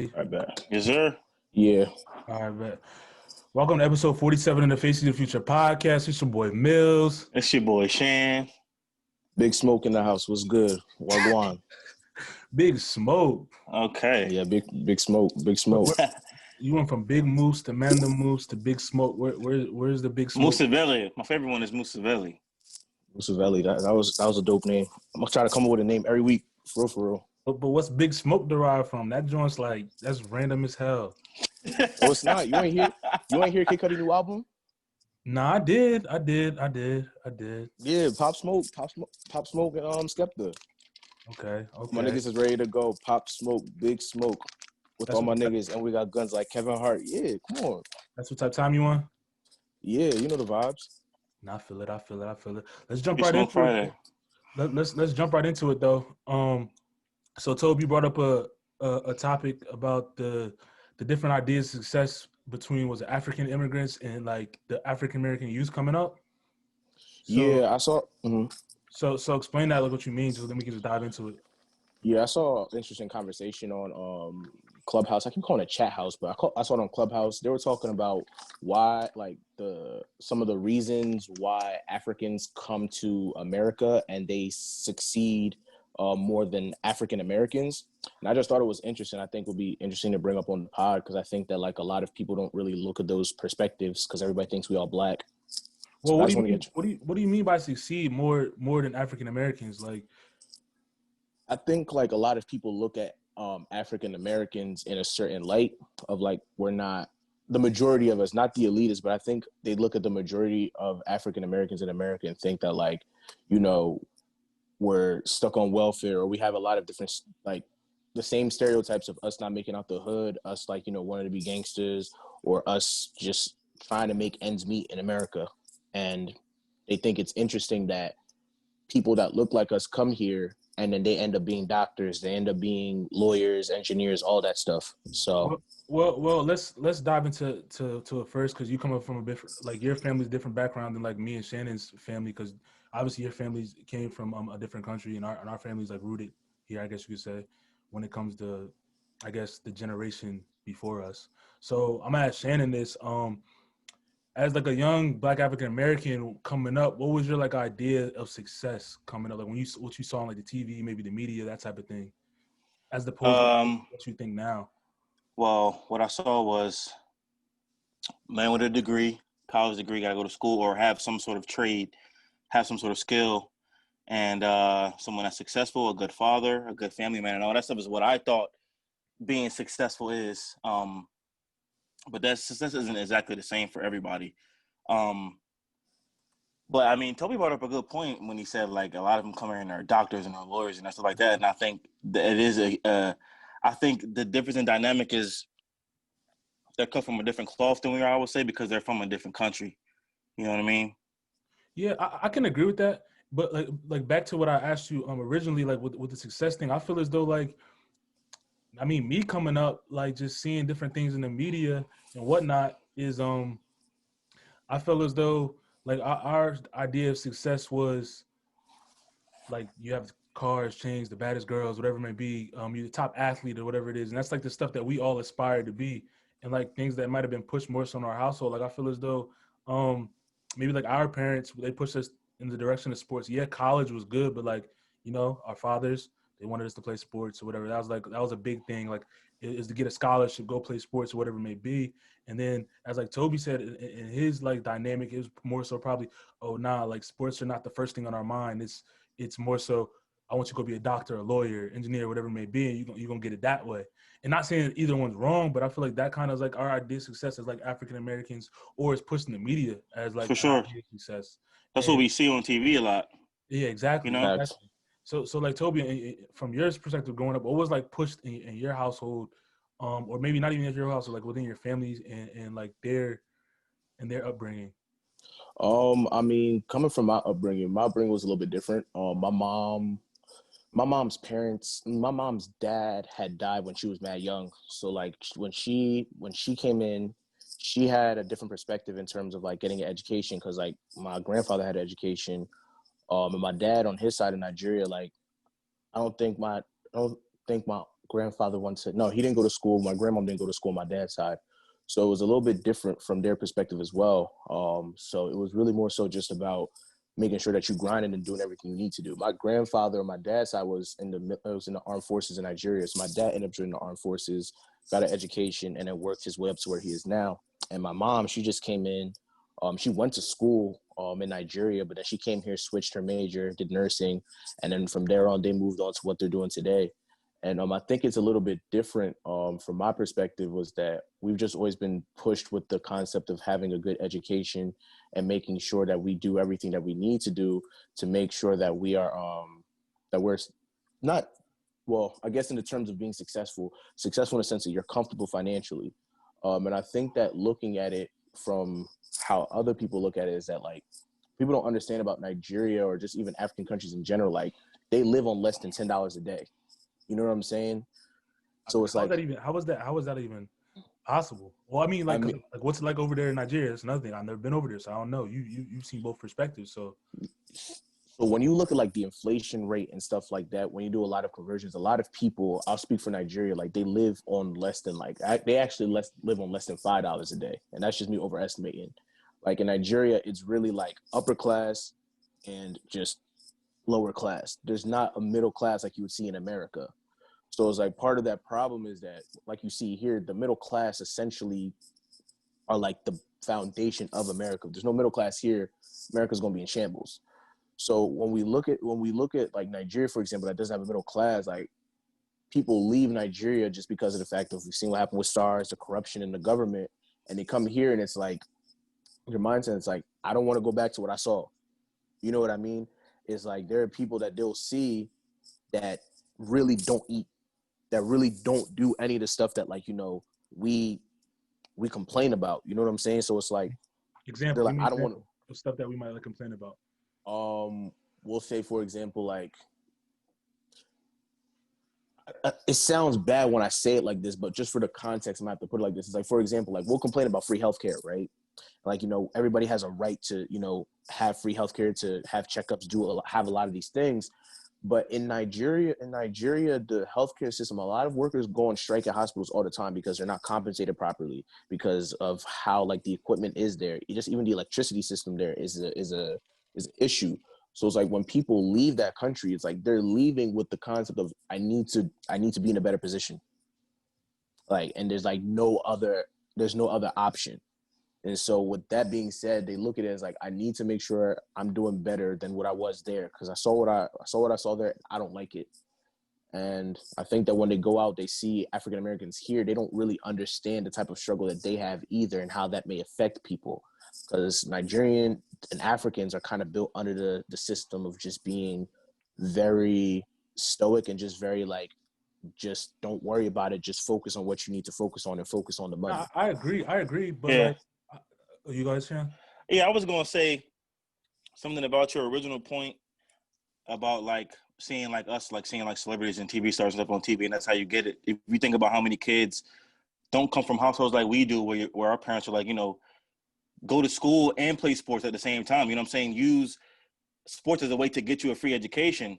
I bet. Yes, sir. Yeah. All right, bet. Welcome to episode 47 of the Face of the Future podcast. It's your boy Mills. It's your boy Shan. Big Smoke in the house. What's good? Wagwan. Big Smoke. Okay. Yeah, big Smoke. Big Smoke. You went from Big Moose to Manda Moose to Big Smoke. Where's the Big Smoke? Musavelli. My favorite one is Musavelli. Musavelli. That was a dope name. I'm gonna try to come up with a name every week. For real. But what's Big Smoke derived from? That joint's like, that's random as hell. Oh, it's not. You ain't hear Kid Cudi new album? Nah, I did. Yeah, Pop Smoke, and Skepta. Okay. My niggas is ready to go. Pop Smoke, Big Smoke. With all my niggas, and we got guns like Kevin Hart. Yeah, come on. That's what type of time you on? Yeah, you know the vibes. Nah, I feel it. Let's jump right into it. Let's jump right into it though. So Toby, you brought up a topic about the different ideas of success between African immigrants and like the African American youth coming up. So, yeah, I saw. Mm-hmm. So explain that, like what you mean, so then we can just dive into it. Yeah, I saw an interesting conversation on Clubhouse. I keep calling it Chat House, but I saw it on Clubhouse. They were talking about why, like some of the reasons why Africans come to America and they succeed more than African Americans. And I just thought it was interesting. I think it would be interesting to bring up on the pod because I think that like a lot of people don't really look at those perspectives because everybody thinks we all black. Well, what do you mean by succeed more than African Americans? Like, I think like a lot of people look at African Americans in a certain light of like we're not the majority of us, not the elitists, but I think they look at the majority of African Americans in America and think that like, you know, we're stuck on welfare or we have a lot of different like the same stereotypes of us not making out the hood, us like, you know, wanting to be gangsters or us just trying to make ends meet in America. And they think it's interesting that people that look like us come here and then they end up being doctors, they end up being lawyers, engineers, all that stuff. So, well, let's dive into it first because you come up from a different, like your family's different background than like me and Shannon's family because obviously your families came from a different country and our family's like rooted here, I guess you could say, when it comes to, I guess, the generation before us. So I'm gonna ask Shannon this. As like a young Black African American coming up, what was your like idea of success coming up? Like what you saw on like the TV, maybe the media, that type of thing, as opposed to what you think now. Well, what I saw was man with a degree, college degree, got to go to school or have some sort of trade, have some sort of skill, and someone that's successful, a good father, a good family man, and all that stuff is what I thought being successful is. But that success isn't exactly the same for everybody. But I mean, Toby brought up a good point when he said like a lot of them come here and are doctors and are lawyers and stuff like that. And I think that it is I think the difference in dynamic is they cut from a different cloth than we are, I would say, because they're from a different country. You know what I mean? Yeah, I can agree with that. But like back to what I asked you originally, like with the success thing, I feel as though like, I mean, me coming up, like just seeing different things in the media and whatnot is, I feel as though like our idea of success was like you have cars, chains, the baddest girls, whatever it may be, you're the top athlete or whatever it is. And that's like the stuff that we all aspire to be and like things that might have been pushed more so in our household. Like I feel as though maybe like our parents, they pushed us in the direction of sports. Yeah, college was good, but like, you know, our fathers, they wanted us to play sports or whatever. That was a big thing. Like, is to get a scholarship, go play sports or whatever it may be. And then, as like Toby said, in his like dynamic, it was more so probably, oh nah, like sports are not the first thing on our mind. It's more so, I want you to go be a doctor, a lawyer, engineer, whatever it may be, and you're gonna get it that way. And not saying either one's wrong, but I feel like that kind of is like our idea of success as like African Americans, or it's pushed in the media as like for sure success. That's what we see on TV a lot. Yeah, exactly. You know. Exactly. So like Toby, from your perspective growing up, what was like pushed in your household, or maybe not even in your household, like within your families and like their upbringing? I mean, coming from my upbringing was a little bit different. My mom's dad had died when she was mad young. So like when she came in, she had a different perspective in terms of like getting an education because like my grandfather had an education. And my dad on his side of Nigeria, like I don't think my grandfather no, he didn't go to school. My grandmom didn't go to school on my dad's side. So it was a little bit different from their perspective as well. So it was really more so just about making sure that you grinding and doing everything you need to do. My grandfather on my dad's side was in the armed forces in Nigeria. So my dad ended up joining the armed forces, got an education, and then worked his way up to where he is now. And my mom, she just came in. She went to school in Nigeria, but then she came here, switched her major, did nursing, and then from there on, they moved on to what they're doing today. And I think it's a little bit different from my perspective was that we've just always been pushed with the concept of having a good education and making sure that we do everything that we need to do to make sure that we are that we're not, well, I guess in the terms of being successful in the sense that you're comfortable financially. And I think that looking at it from how other people look at it is that like people don't understand about Nigeria or just even African countries in general. Like they live on less than $10 a day. You know what I'm saying? So it's like, how was that even possible? Well, I mean, like what's it like over there in Nigeria? It's another thing. I've never been over there, so I don't know. You've seen both perspectives, so when you look at like the inflation rate and stuff like that, when you do a lot of conversions, a lot of people, I'll speak for Nigeria, like they live on less than they actually live on less than $5 a day, and that's just me overestimating. Like in Nigeria, it's really like upper class and just lower class. There's not a middle class like you would see in America. So it's like part of that problem is that, like you see here, the middle class essentially are like the foundation of America. If there's no middle class here, America's going to be in shambles. So when we look at like Nigeria, for example, that doesn't have a middle class, like people leave Nigeria just because of the fact of we've seen what happened with SARS, the corruption in the government, and they come here and it's like your mindset. It's like I don't want to go back to what I saw. You know what I mean? It's like there are people that they'll see that really don't eat, that really don't do any of the stuff that like, you know, we complain about. You know what I'm saying? So it's like example, like, I don't want to stuff that we might like complain about. We'll say, for example, like it sounds bad when I say it like this, but just for the context, I'm gonna have to put it like this. It's like, for example, like we'll complain about free healthcare, right? Like, you know, everybody has a right to, you know, have free healthcare, to have checkups, have a lot of these things. But in Nigeria, the healthcare system, a lot of workers go on strike at hospitals all the time because they're not compensated properly because of how like the equipment is there. Just even the electricity system there is an issue. So it's like when people leave that country, it's like they're leaving with the concept of I need to be in a better position. Like, and there's no other option. And so with that being said, they look at it as like, I need to make sure I'm doing better than what I was there. Cause I saw what I saw there. I don't like it. And I think that when they go out, they see African-Americans here, they don't really understand the type of struggle that they have either and how that may affect people. Because Nigerian and Africans are kind of built under the system of just being very stoic and just very like, just don't worry about it. Just focus on what you need to focus on and focus on the money. I agree. But Yeah. like, you guys, Sean? Yeah, I was going to say something about your original point about like seeing like us, like seeing like celebrities and TV stars and stuff on TV, and that's how you get it. If you think about how many kids don't come from households like we do, where our parents are like, you know, go to school and play sports at the same time. You know what I'm saying? Use sports as a way to get you a free education.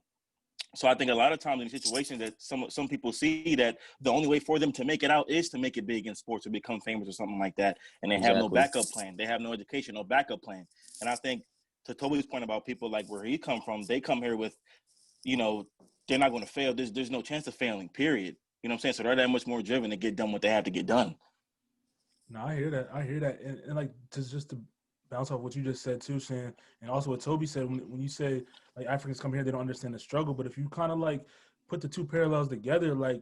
So I think a lot of times in situations that some people see that the only way for them to make it out is to make it big in sports or become famous or something like that. And they have no backup plan. They have no education, no backup plan. And I think to Toby's point about people like where he come from, they come here with, you know, they're not going to fail. There's no chance of failing, period. You know what I'm saying? So they're that much more driven to get done what they have to get done. No, I hear that. And like, just to bounce off what you just said too, Shan, and also what Toby said, when you say like Africans come here, they don't understand the struggle. But if you kind of like put the two parallels together, like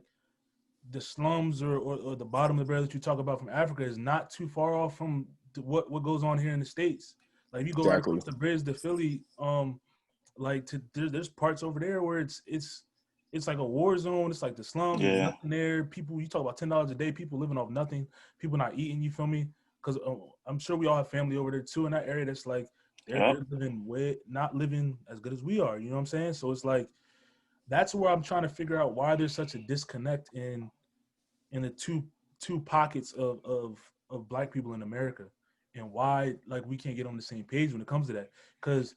the slums or the bottom of the barrel that you talk about from Africa is not too far off from what goes on here in the States. Like if you go right across the bridge to Philly, there's parts over there where it's like a war zone. It's like the slums. There's nothing there. People, you talk about $10 a day. People living off nothing. People not eating. You feel me? Because I'm sure we all have family over there too in that area. That's like they're not living as good as we are. You know what I'm saying? So it's like that's where I'm trying to figure out why there's such a disconnect in the two pockets of Black people in America, and why like we can't get on the same page when it comes to that. Because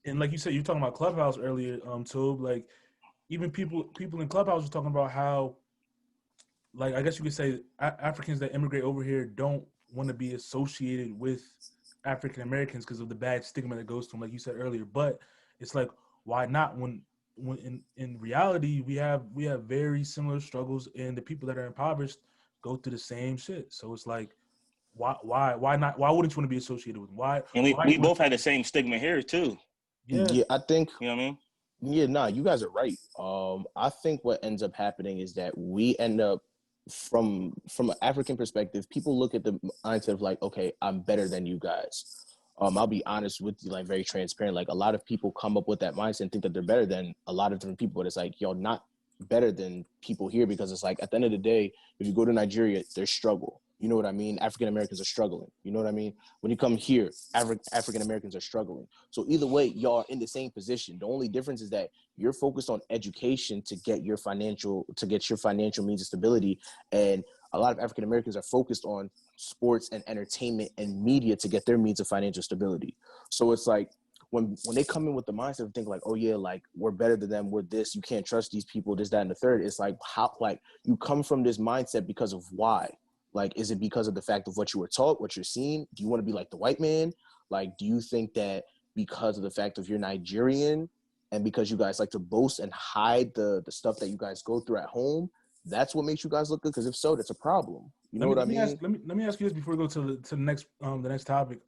and like you said, you were talking about Clubhouse earlier, Tobe. Like even people in Clubhouse were talking about how like I guess you could say Africans that immigrate over here don't want to be associated with African Americans because of the bad stigma that goes to them, like you said earlier. But it's like, why not? When in reality we have very similar struggles, and the people that are impoverished go through the same shit. So it's like, why not? Why wouldn't you want to be associated with them? And Why we you want both to? had the same stigma here too. Yeah, Yeah, I think. You know what I mean? Yeah, nah, you guys are right. I think what ends up happening is that we end up from an African perspective, people look at the mindset of like, okay, I'm better than you guys. I'll be honest with you, like very transparent. Like a lot of people come up with that mindset and think that they're better than a lot of different people, but it's like, you're not better than people here, because it's like at the end of the day, if you go to Nigeria, there's struggle. You know what I mean? African Americans are struggling. You know what I mean? When you come here, African Americans are struggling. So either way, y'all are in the same position. The only difference is that you're focused on education to get your financial means of stability, and a lot of African Americans are focused on sports and entertainment and media to get their means of financial stability. So it's like when they come in with the mindset of thinking like, oh yeah, like we're better than them, we're this, you can't trust these people, this, that, and the third. It's like, how, like you come from this mindset because of why? Like, is it because of the fact of what you were taught, what you're seeing? Do you want to be like the white man? Like, do you think that because of the fact of you're Nigerian and because you guys like to boast and hide the stuff that you guys go through at home, that's what makes you guys look good? Because if so, that's a problem. You know what I mean? let me ask you this before we go to the next topic.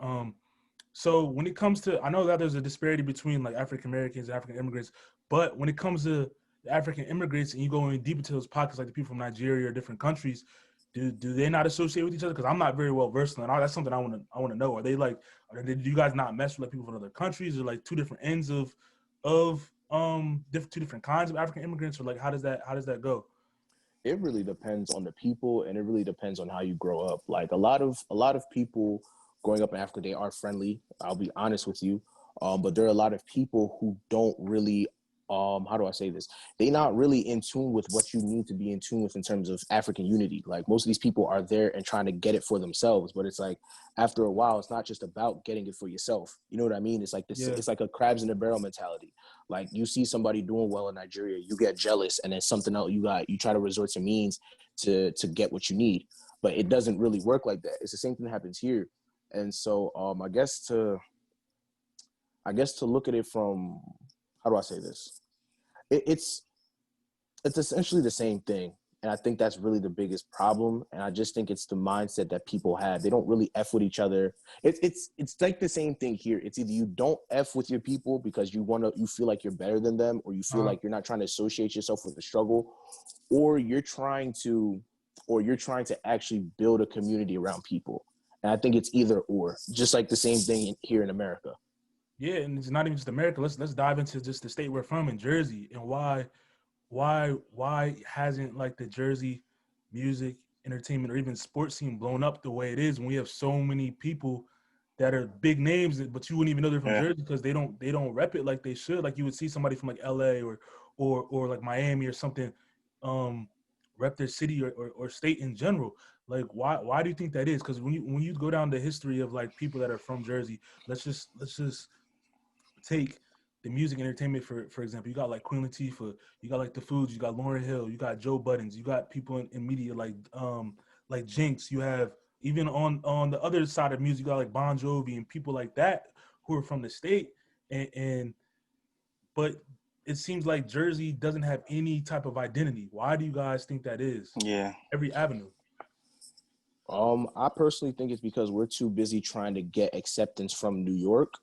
So when it comes to, I know that there's a disparity between like African Americans and African immigrants, but when it comes to the African immigrants and you go in deep into those pockets, like the people from Nigeria or different countries, do they not associate with each other? Because I'm not very well versed in it. That's something I want to know. Are they like, do you guys not mess with like people from other countries, or like two different ends of two different kinds of African immigrants, or like how does that go? It really depends on the people, and it really depends on how you grow up. Like a lot of people growing up in Africa, they are friendly. I'll be honest with you. But there are a lot of people who don't really, how do I say this? They're not really in tune with what you need to be in tune with in terms of African unity. Like most of these people are there and trying to get it for themselves, but it's like after a while, it's not just about getting it for yourself. You know what I mean? It's like this. Yeah. It's like a crabs in a barrel mentality. Like you see somebody doing well in Nigeria, you get jealous, and then something else you try to resort to means to get what you need, but it doesn't really work like that. It's the same thing that happens here. And so I guess to look at it from, how do I say this? It's essentially the same thing. And I think that's really the biggest problem. And I just think it's the mindset that people have. They don't really F with each other. It's like the same thing here. It's either you don't F with your people because you feel like you're better than them, or you feel like you're not trying to associate yourself with the struggle, or you're trying to actually build a community around people. And I think it's either or, just like the same thing here in America. Yeah, and it's not even just America. Let's dive into just the state we're from in Jersey, and why hasn't like the Jersey music, entertainment, or even sports scene blown up the way it is when we have so many people that are big names, but you wouldn't even know they're from Jersey because they don't rep it like they should. Like you would see somebody from like LA or like Miami or something rep their city or state in general. Like why do you think that is? Because when you go down the history of like people that are from Jersey, let's just take the music and entertainment for example. You got like Queen Latifah, you got like the Foods, you got Lauryn Hill, you got Joe Buttons, you got people in media like Jinx. You have even on the other side of music, you got like Bon Jovi and people like that who are from the state, and but it seems like Jersey doesn't have any type of identity. Why do you guys think that is? Yeah. Every avenue. I personally think it's because we're too busy trying to get acceptance from New York.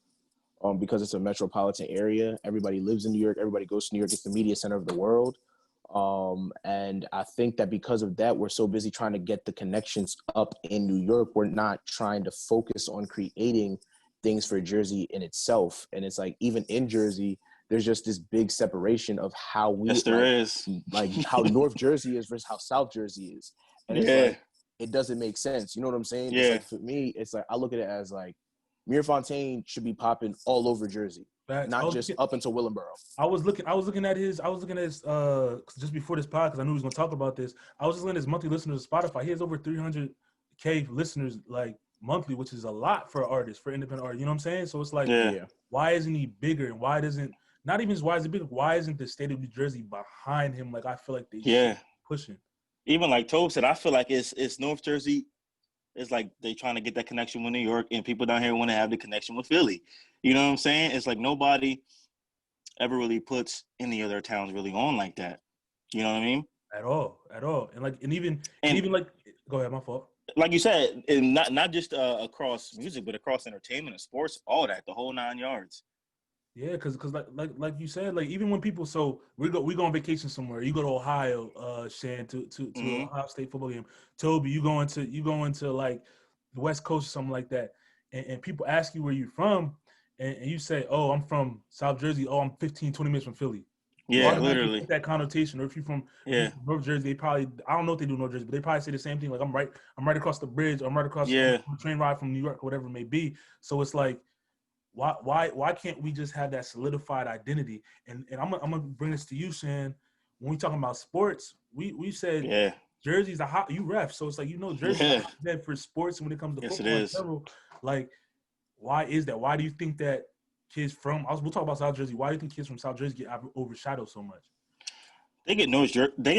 Because it's a metropolitan area. Everybody lives in New York. Everybody goes to New York. It's the media center of the world. And I think that because of that, we're so busy trying to get the connections up in New York. We're not trying to focus on creating things for Jersey in itself. And it's like, even in Jersey, there's just this big separation of how we, yes, there is. like how North Jersey is versus how South Jersey is. And it's like, it doesn't make sense. You know what I'm saying? Yeah. It's like, for me, it's like, I look at it as like, Mir Fontaine should be popping all over Jersey, not just up until Willingboro. I was looking at his just before this pod, because I knew he was going to talk about this. I was just looking at his monthly listeners on Spotify. He has over 300K listeners like monthly, which is a lot for an artist, for independent art. You know what I'm saying? So it's like, why isn't he bigger? And why isn't the state of New Jersey behind him? Like I feel like they should be pushing. even like Tobe said, I feel like it's North Jersey. It's like they trying to get that connection with New York, and people down here want to have the connection with Philly. You know what I'm saying? It's like nobody ever really puts any of their towns really on like that. You know what I mean? At all, and like, and And even like, go ahead, my fault. like you said, and not just across music, but across entertainment and sports, all that, the whole 9 yards. Yeah, because like you said, like even when people, so we go on vacation somewhere, you go to Ohio, Shan, to Mm-hmm. Ohio State football game. Toby, you going to like the West Coast or something like that, and people ask you where you from, and you say, oh, I'm from South Jersey. Oh, I'm 15, 20 minutes from Philly. You Yeah, automatically literally. get that connotation. Or if you're Yeah, from North Jersey, they probably, I don't know what they do in North Jersey, but they probably say the same thing. Like I'm right across the bridge. I'm right across yeah. the train ride from New York, or whatever it may be. So it's like, why can't we just have that solidified identity? And I'm gonna bring this to you, Shan. When we talking about sports, we said Yeah, Jersey's a hot, you ref, so it's like, Jersey's a yeah. hotbed for sports. And when it comes to Yes, it football in is. general, like, why is that? Why do you think that kids from, we'll talk about South Jersey, why do you think kids from South Jersey get overshadowed so much? They get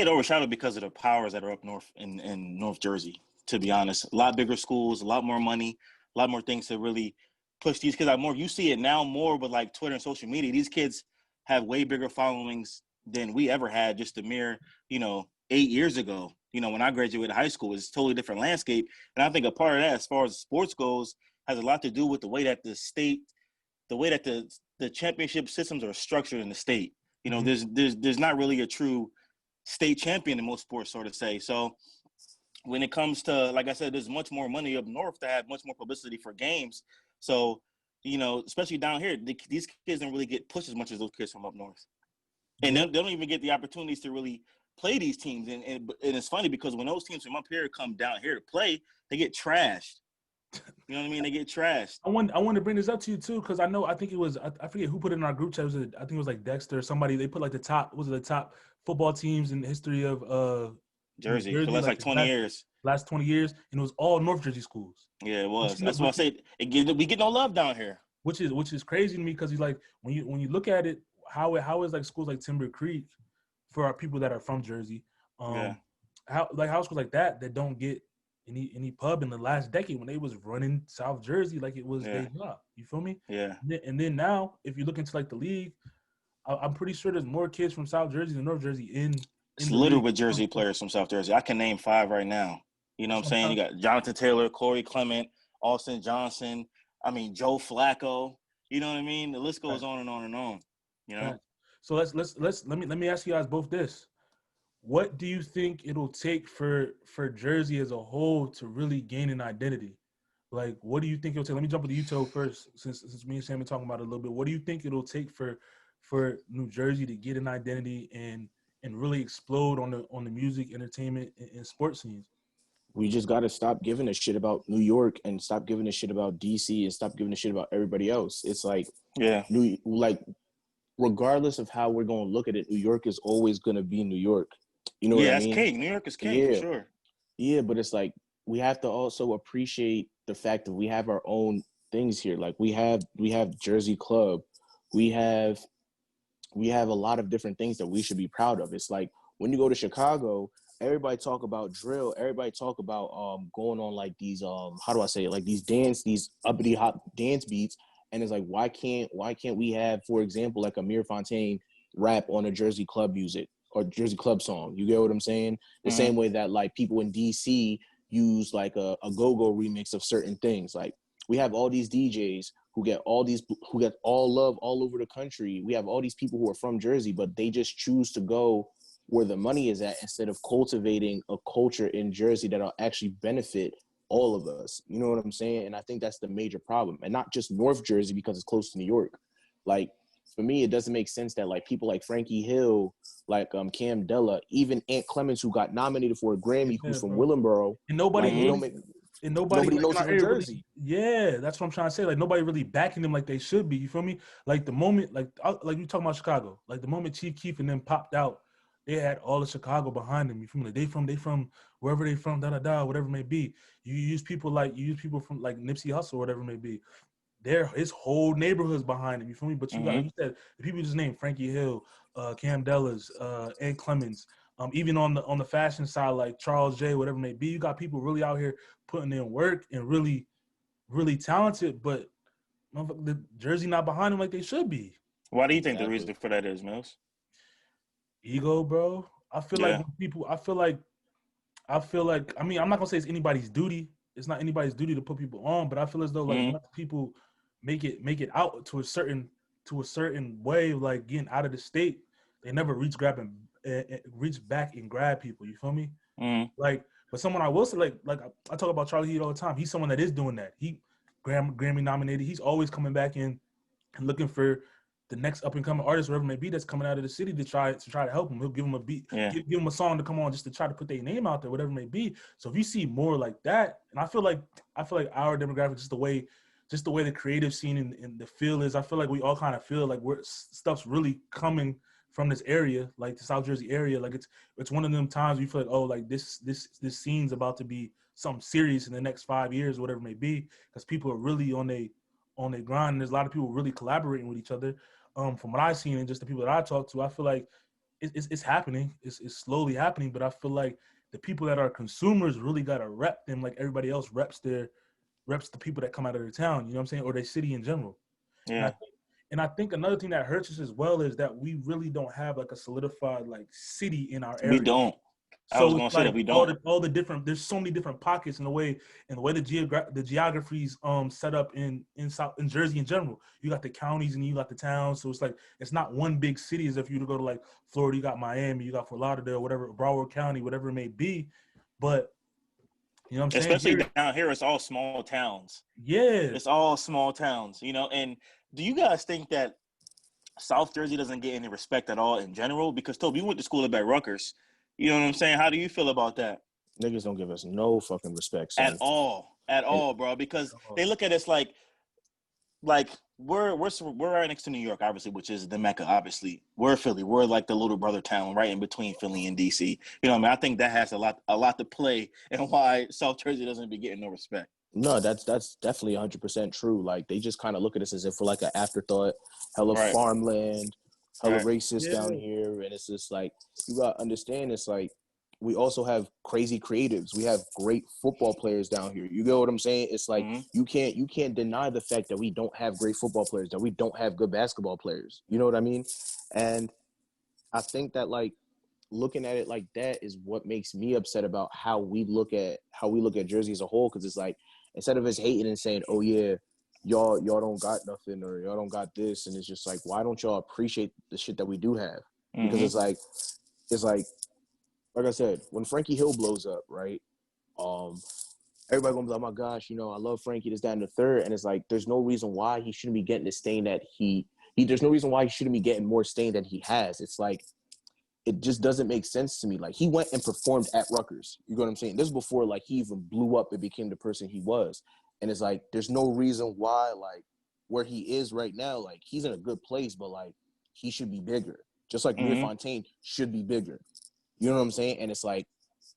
overshadowed because of the powers that are up north in North Jersey. To be honest, a lot bigger schools, a lot more money, a lot more things to really push these kids out more. You see it now more with like Twitter and social media. These kids have way bigger followings than we ever had just a mere 8 years ago. When I graduated high school, it's a totally different landscape. And I think a part of that, as far as sports goes, has a lot to do with the way that the way that the championship systems are structured in the state. Mm-hmm. There's not really a true state champion in most sports, so to say. So when it comes to, like I said, there's much more money up north to have much more publicity for games. So, especially down here, these kids don't really get pushed as much as those kids from up north. And Yeah. they don't even get the opportunities to really play these teams. And it's funny because when those teams from up here come down here to play, they get trashed. You know what I mean? They get trashed. I want to bring this up to you too, because I think it was, I forget who put it in our group chat. I think it was like Dexter or somebody. They put like the top football teams in the history of New Jersey for the Jersey, last like like the 20 years. last 20 years, and it was all North Jersey schools. Yeah, it was. Which, That's why I say we get no love down here. which is crazy to me, because he's like, when you look at it, how is like schools like Timber Creek for our people that are from Jersey, Yeah. how schools like that don't get any pub in the last decade when they was running South Jersey like it was their job. You feel me? Yeah. And then now, if you look into like the league, I'm pretty sure there's more kids from South Jersey than North Jersey in It's the littered league. with Jersey players from South Jersey. I can name 5 right now. You know what I'm saying? You got Jonathan Taylor, Corey Clement, Austin Johnson. I mean, Joe Flacco. You know what I mean? The list goes on and on and on. So let me ask you guys both this. What do you think it'll take for Jersey as a whole to really gain an identity? Like, what do you think it'll take? Let me jump with Utah first, since me and Sam been talking about it a little bit. What do you think it'll take for New Jersey to get an identity and really explode on the music, entertainment, and sports scenes? We just got to stop giving a shit about New York and stop giving a shit about DC and stop giving a shit about everybody else. It's like, regardless of how we're going to look at it, New York is always going to be New York. You know what I mean? Yeah, that's king. New York is king for sure. Yeah, but it's like we have to also appreciate the fact that we have our own things here. Like we have Jersey Club. We have a lot of different things that we should be proud of. It's like when you go to Chicago, everybody talk about drill. Everybody talk about going on like these how do I say it? Like these uppity hot dance beats. And it's like why can't we have, for example, like Amir Fontaine rap on a Jersey Club music or Jersey Club song? You get what I'm saying? The same way that like people in DC use like a go-go remix of certain things. Like we have all these DJs who get all love all over the country. We have all these people who are from Jersey, but they just choose to go where the money is at instead of cultivating a culture in Jersey that'll actually benefit all of us. You know what I'm saying? And I think that's the major problem. And not just North Jersey because it's close to New York. Like for me, it doesn't make sense that like people like Frankie Hill, like Cam Della, even Ant Clements, who got nominated for a Grammy, who's from Willenboro, and nobody nobody knows he's from Jersey. Yeah, that's what I'm trying to say. Like nobody really backing them like they should be. You feel me? Like the moment, like you talking about Chicago, like the moment Chief Keef and them popped out, they had all of Chicago behind them. You feel me? Like they from wherever they from, whatever it may be. You use people from like Nipsey Hussle, whatever it may be. His whole neighborhood's behind him. You feel me? But you got, like you said, the people just named Frankie Hill, Cam Dellas, Ed Clemens, Even on the fashion side, like Charles J, whatever it may be, you got people really out here putting in work and really, really talented, but the jersey not behind them like they should be. Why do you think the Exactly. reason for that is, Mills? Ego, bro. I feel like Yeah. when people, I feel like, I mean, I'm not gonna say it's anybody's duty. It's not anybody's duty to put people on, but I feel as though like Mhm. once people make it out to a certain way of like getting out of the state, they never reach back and grab people. You feel me? Mhm. Like, but someone I will say, like I talk about Charlie Heat all the time. He's someone that is doing that. He Grammy nominated. He's always coming back in and looking for the next up and coming artist, wherever it may be, that's coming out of the city to try to help him. He'll give him a beat, Yeah. give him a song to come on just to try to put their name out there, whatever it may be. So if you see more like that, and I feel like our demographic, just the way the creative scene and the feel is, I feel like we all kind of feel like stuff's really coming from this area, like the South Jersey area. Like it's one of them times we feel like, oh, like this scene's about to be something serious in the next 5 years, whatever it may be, because people are really on their grind. And there's a lot of people really collaborating with each other. From what I've seen and just the people that I talk to, I feel like it's happening. It's slowly happening, but I feel like the people that are consumers really got to rep them like everybody else reps the people that come out of their town, you know what I'm saying, or their city in general. Yeah. And I think another thing that hurts us as well is that we really don't have like a solidified like city in our area. We don't. I was So gonna it's say like that we don't. all the different. There's so many different pockets in the way the geography's set up in Jersey in general. You got the counties and you got the towns. So it's like it's not one big city as if you were to go to like Florida. You got Miami, you got Fort Lauderdale, whatever, Broward County, whatever it may be. But you know what I'm saying? Especially down here, it's all small towns. Yeah. It's all small towns, you know. And do you guys think that South Jersey doesn't get any respect at all in general? Because Toby, you went to school at Rutgers. You know what I'm saying? How do you feel about that? Niggas don't give us no fucking respect, son. At all, bro. Because they look at us like we're right next to New York, obviously, which is the Mecca. Obviously, we're Philly. We're like the little brother town, right in between Philly and DC. You know what I mean? I think that has a lot to play in why South Jersey doesn't be getting no respect. No, that's definitely 100% true. Like they just kind of look at us as if we're like an afterthought, hella Right. farmland, hella Right. racist down here, and it's just like you gotta understand. It's like we also have crazy creatives. We have great football players down here. You get what I'm saying? It's like you can't deny the fact that we don't have great football players, that we don't have good basketball players. You know what I mean? And I think that like looking at it like that is what makes me upset about how we look at Jersey as a whole, because it's like instead of us hating and saying, oh yeah, y'all don't got nothing or y'all don't got this, and it's just like, why don't y'all appreciate the shit that we do have? Because it's like I said, when Frankie Hill blows up, right? Everybody gonna be like, oh my gosh, you know, I love Frankie, this, that, and the third. And it's like, there's no reason why he shouldn't be getting the stain that there's no reason why he shouldn't be getting more stain than he has. It's like, it just doesn't make sense to me. Like, he went and performed at Rutgers. You know what I'm saying? This is before, like, he even blew up and became the person he was. And it's like, there's no reason why, like, where he is right now, like, he's in a good place, but, like, he should be bigger. Just like Lear Fontaine should be bigger. You know what I'm saying? And it's like,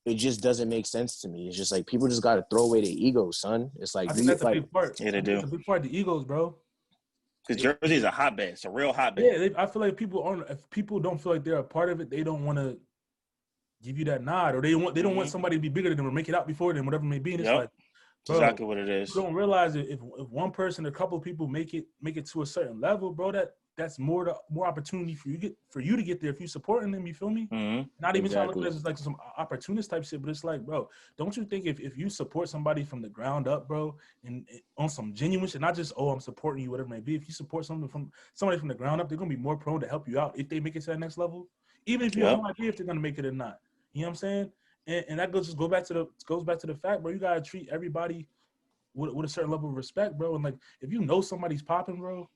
it just doesn't make sense to me. It's just like, people just got to throw away their egos, son. It's like, I think that's a big part. Yeah, they do. That's a big part of the egos, bro. Because Jersey is a hotbed. It's a real hotbed. Yeah, I feel like if people don't feel like they're a part of it, they don't want to give you that nod, or they don't want somebody to be bigger than them or make it out before them, whatever it may be. And it's like, bro, exactly what it is. You don't realize if one person, a couple of people make it to a certain level, bro, that's more opportunity for you to get there if you supporting them. You feel me? Not even trying to look at it as like some opportunist type shit, but it's like, bro, don't you think if you support somebody from the ground up, bro, and on some genuine shit, not just, oh, I'm supporting you, whatever it may be. If you support somebody from the ground up, they're gonna be more prone to help you out if they make it to that next level, even if you have no idea if they're gonna make it or not. You know what I'm saying? And that goes back to the fact, bro. You gotta treat everybody with a certain level of respect, bro. And like, if you know somebody's popping, bro,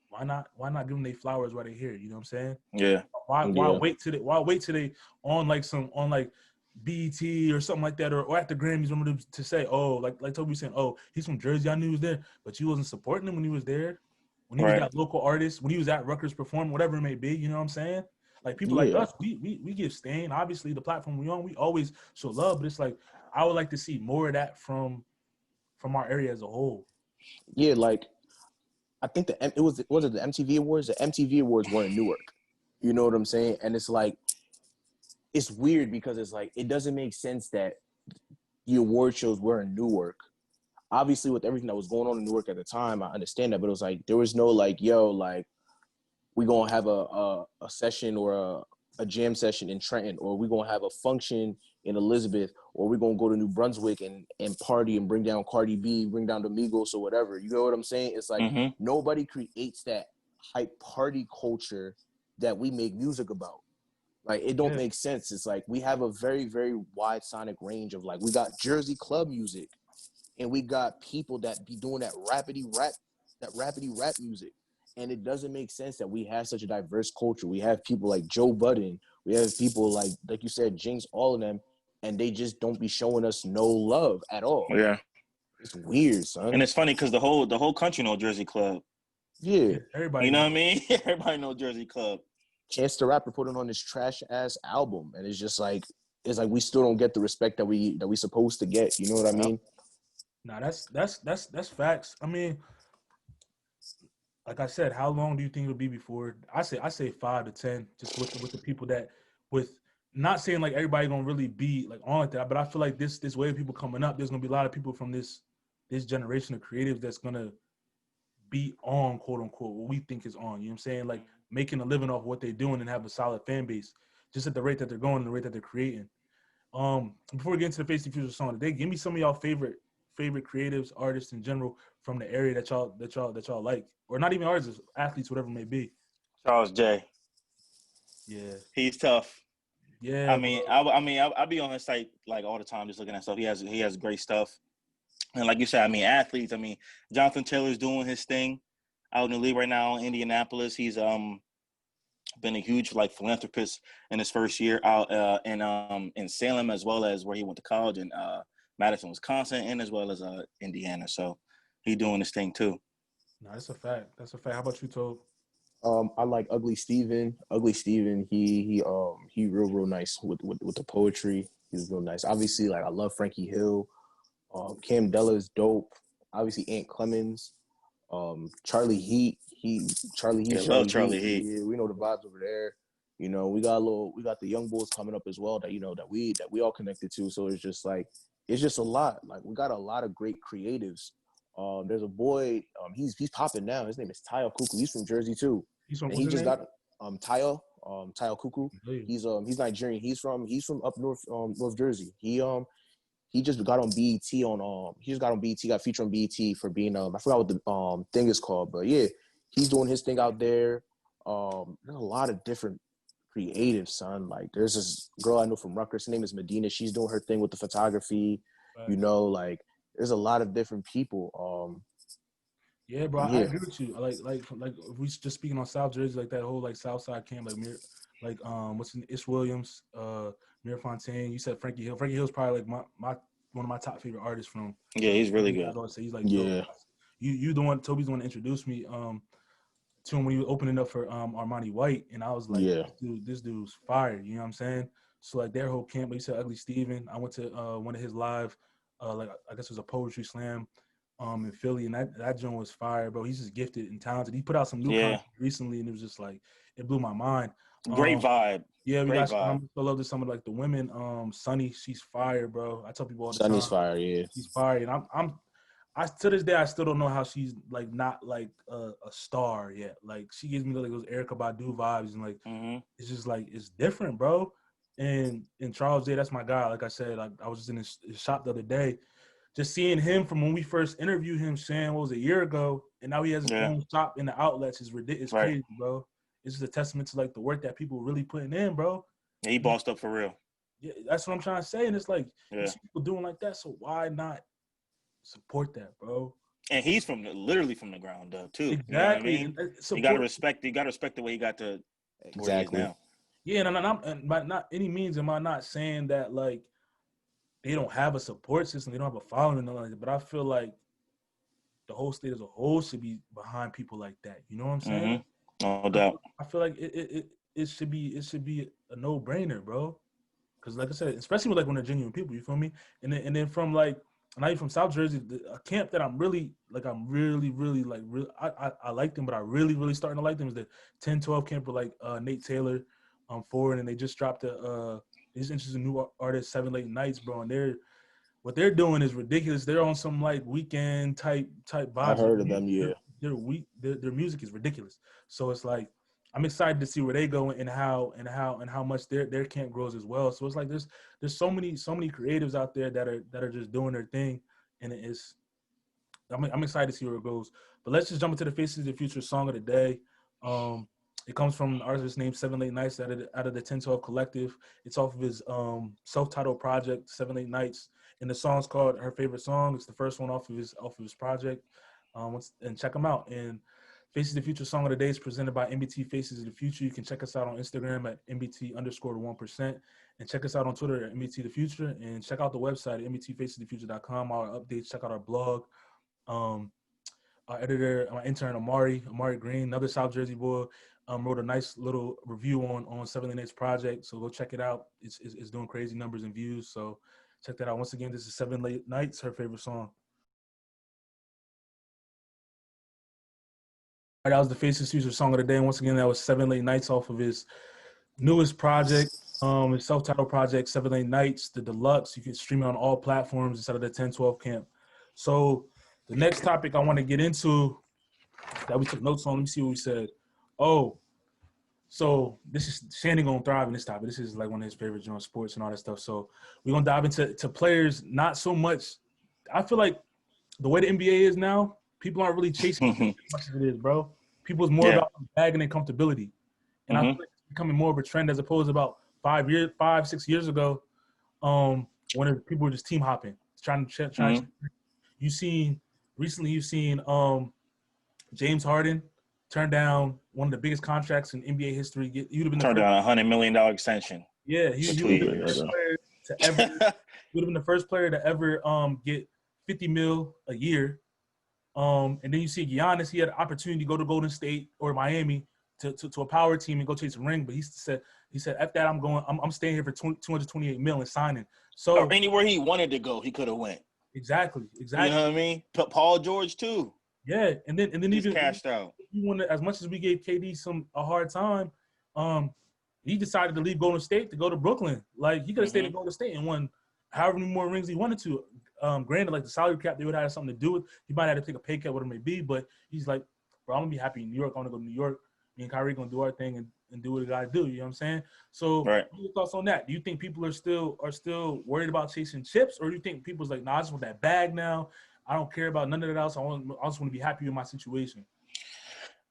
why not give them their flowers while they're here? You know what I'm saying? Yeah. Why wait till they on like BET or something like that, or at the Grammys, remember to say, oh, like Toby was saying, oh, he's from Jersey, I knew he was there, but you wasn't supporting him when he was there, when he was that local artist, when he was at Rutgers performing, whatever it may be. You know what I'm saying? Like, people like us, we give Stain, obviously the platform we on, we always show love, but it's like, I would like to see more of that from our area as a whole. Yeah, like, I think the MTV Awards? The MTV Awards were in Newark. You know what I'm saying? And it's like, it's weird because it's like it doesn't make sense that the award shows were in Newark. Obviously, with everything that was going on in Newark at the time, I understand that, but it was like there was no like, yo, like we gonna have a session or a jam session in Trenton, or we gonna have a function in Elizabeth, or we gonna go to New Brunswick and party and bring down Cardi B, bring down the Migos or whatever. You know what I'm saying? It's like nobody creates that hype party culture that we make music about. Like it don't make sense. It's like we have a very, very wide sonic range of like we got Jersey club music, and we got people that be doing that rapidy rap music. And it doesn't make sense that we have such a diverse culture. We have people like Joe Budden. We have people like you said, Jinx, all of them, and they just don't be showing us no love at all. Yeah, it's weird, son. And it's funny because the whole country know Jersey Club. Yeah, everybody. You know what I mean? Everybody know Jersey Club. Chance the Rapper put it on this trash ass album, and it's just like we still don't get the respect that we supposed to get. You know what I mean? Nah, that's facts. I mean, like I said, how long do you think it'll be before? I say 5 to 10, just with the people that with. Not saying like everybody gonna really be like on like that, but I feel like this wave of people coming up, there's gonna be a lot of people from this generation of creatives that's gonna be on, quote unquote, what we think is on. You know what I'm saying? Like making a living off what they're doing and have a solid fan base, just at the rate that they're going and the rate that they're creating. Before we get into the Face the Future song today, give me some of y'all favorite creatives, artists in general from the area that y'all like, or not even artists, athletes, whatever it may be. Charles J. Yeah, he's tough. Yeah, I'll be on his site like all the time, just looking at stuff. He has great stuff, and like you said, I mean, athletes. I mean, Jonathan Taylor's doing his thing out in the league right now in Indianapolis. He's been a huge like philanthropist in his first year out in Salem, as well as where he went to college in Madison, Wisconsin, and as well as Indiana. So he's doing his thing too. No, that's a fact. How about you, Tobe? I like Ugly Steven. Ugly Steven, he real nice with the poetry. He's real nice. Obviously, like I love Frankie Hill. Cam Della is dope. Obviously, Ant Clemens. Charlie Heat. Charlie Heat. Love Charlie Heat. Yeah, we know the vibes over there. You know, we got the young boys coming up as well that we all connected to. So it's just a lot. Like we got a lot of great creatives. There's a boy. He's popping now. His name is Tyo Cuckoo. He's from Jersey too. He just got Tyo Cuckoo. He's Nigerian. He's from up north, North Jersey. He just got on BET got featured on BET for being I forgot what the thing is called, but yeah, he's doing his thing out there. There's a lot of different creatives, son. Like there's this girl I know from Rutgers. Her name is Medina. She's doing her thing with the photography. Right. You know, like there's a lot of different people. Yeah, bro, I agree with you. Like if we just speaking on South Jersey, like that whole like South Side camp, what's in Ish Williams, Mir Fontaine. You said Frankie Hill. Frankie Hill's probably like my one of my top favorite artists from. Yeah, he's really good. He's like, yeah. You the one. Toby's the one that introduced me to him when he was opening up for Armani White, and I was like, yeah, this dude's fire. You know what I'm saying? So like their whole camp. Like you said, Ugly Steven. I went to one of his live, like I guess it was a poetry slam. In Philly, and that joint was fire, bro. He's just gifted and talented. He put out some new content recently, and it was just like it blew my mind. Great vibe. Yeah, we got. I love this. Some of like the women. Sunny, she's fire, bro. I tell people all the time. Sunny's fire, yeah. She's fire, and I to this day I still don't know how she's like not like a star yet. Like she gives me like those Erykah Badu vibes, and like it's just like it's different, bro. And Charles J, that's my guy. Like I said, I was just in his shop the other day. Just seeing him from when we first interviewed him, saying what was a year ago, and now he has his own shop in the outlets is ridiculous, crazy, bro. It's just a testament to like the work that people really putting in, bro. Yeah, he bossed up for real. Yeah, that's what I'm trying to say, and it's like you see people doing like that, so why not support that, bro? And he's literally from the ground up too. Exactly. You know what I mean? You gotta respect. You gotta respect the way he got to exactly where he is now. Yeah, and by not any means am I not saying that like they don't have a support system, they don't have a following, like that, but I feel like the whole state as a whole should be behind people like that. You know what I'm saying? No doubt. I feel like it should be a no-brainer, bro. Because like I said, especially with like when they're genuine people, you feel me? And then from like, and I'm from South Jersey, a camp that I like them, but I really starting to like them is the 10-12 camp with like Nate Taylor forward, and they just dropped He's interested in new artists, 7 Late Nights, bro, and what they're doing is ridiculous. They're on some like weekend type I vibes. heard of them, yeah. Their music is ridiculous. So it's like I'm excited to see where they go and how much their camp grows as well. So it's like there's so many creatives out there that are just doing their thing, and I'm excited to see where it goes. But let's just jump into the Faces of the Future song of the day. It comes from an artist named 7 Late Nights out of the 1012 Collective. It's off of his self-titled project, 7 Late Nights, and the song's called Her Favorite Song. It's the first one off of his project. And check them out. And Faces of the Future song of the day is presented by MBT Faces of the Future. You can check us out on Instagram at MBT_1%, and check us out on Twitter at MBT the Future, and check out the website at MBTFacesofthefuture.com. Our updates, check out our blog. Our editor, my intern Amari Green, another South Jersey boy, wrote a nice little review on 7 Late Nights project. So go check it out. It's doing crazy numbers and views. So check that out. Once again, this is 7 Late Nights, Her Favorite Song. All right, that was the Faces of the Future song of the day. And once again, that was 7 Late Nights off of his newest project, his self-titled project, 7 Late Nights, the deluxe. You can stream it on all platforms instead of the 1012 camp. So the next topic I want to get into that we took notes on, let me see what we said. Oh, so this is Shannon gonna thrive in this topic. This is like one of his favorite genre sports and all that stuff. So we're gonna dive into players, not so much. I feel like the way the NBA is now, people aren't really chasing as much as it is, bro. People's more about bagging and comfortability. And I feel like it's becoming more of a trend as opposed to about 5-6 years ago, when people were just team hopping, trying to recently you've seen James Harden turn down one of the biggest contracts in NBA history. You'd have been turned down $100 million extension. Yeah, he would have been the first player to ever. Would have been the first player to ever get $50 million a year. And then you see Giannis. He had an opportunity to go to Golden State or Miami to a power team and go chase a ring, but he said, "F that, I'm staying here for $228 million and signing." So or anywhere he wanted to go, he could have went. Exactly. You know what I mean? Paul George too. Yeah, and then he's even cashed out. As much as we gave KD a hard time, he decided to leave Golden State to go to Brooklyn. Like he could have stayed at Golden State and won however many more rings he wanted to. Granted, like the salary cap, they would have had something to do with. He might have to take a pay cut, whatever it may be. But he's like, bro, I'm gonna be happy in New York. I want to go to New York. Me and Kyrie gonna do our thing and do what we gotta do. You know what I'm saying? So, What are your thoughts on that? Do you think people are still worried about chasing chips, or do you think people's like, nah, I just want that bag now. I don't care about none of that else. I just want to be happy with my situation.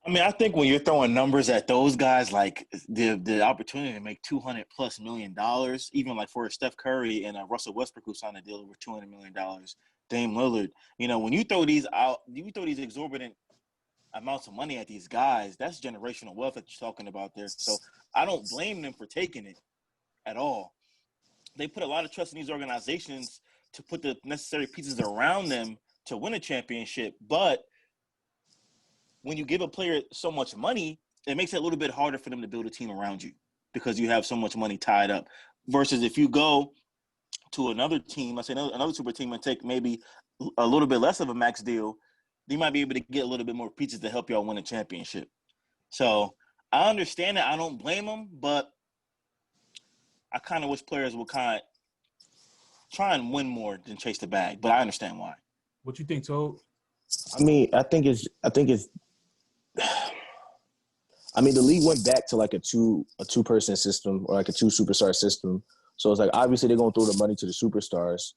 I mean, I think when you're throwing numbers at those guys, like the opportunity to make $200+ million, even like for Steph Curry and Russell Westbrook, who signed a deal over $200 million, Dame Lillard, when you throw these out, you throw these exorbitant amounts of money at these guys, that's generational wealth that you're talking about there. So I don't blame them for taking it at all. They put a lot of trust in these organizations to put the necessary pieces around them to win a championship. But when you give a player so much money, it makes it a little bit harder for them to build a team around you because you have so much money tied up. Versus if you go to another team, let's say another super team, and take maybe a little bit less of a max deal, you might be able to get a little bit more pieces to help y'all win a championship. So I understand that. I don't blame them, but I kind of wish players would kind of try and win more than chase the bag. But I understand why. What you think, Toad? I mean, I think it's. I mean, the league went back to like a two-person system or like a 2 superstar system. So it's like obviously they're gonna throw the money to the superstars.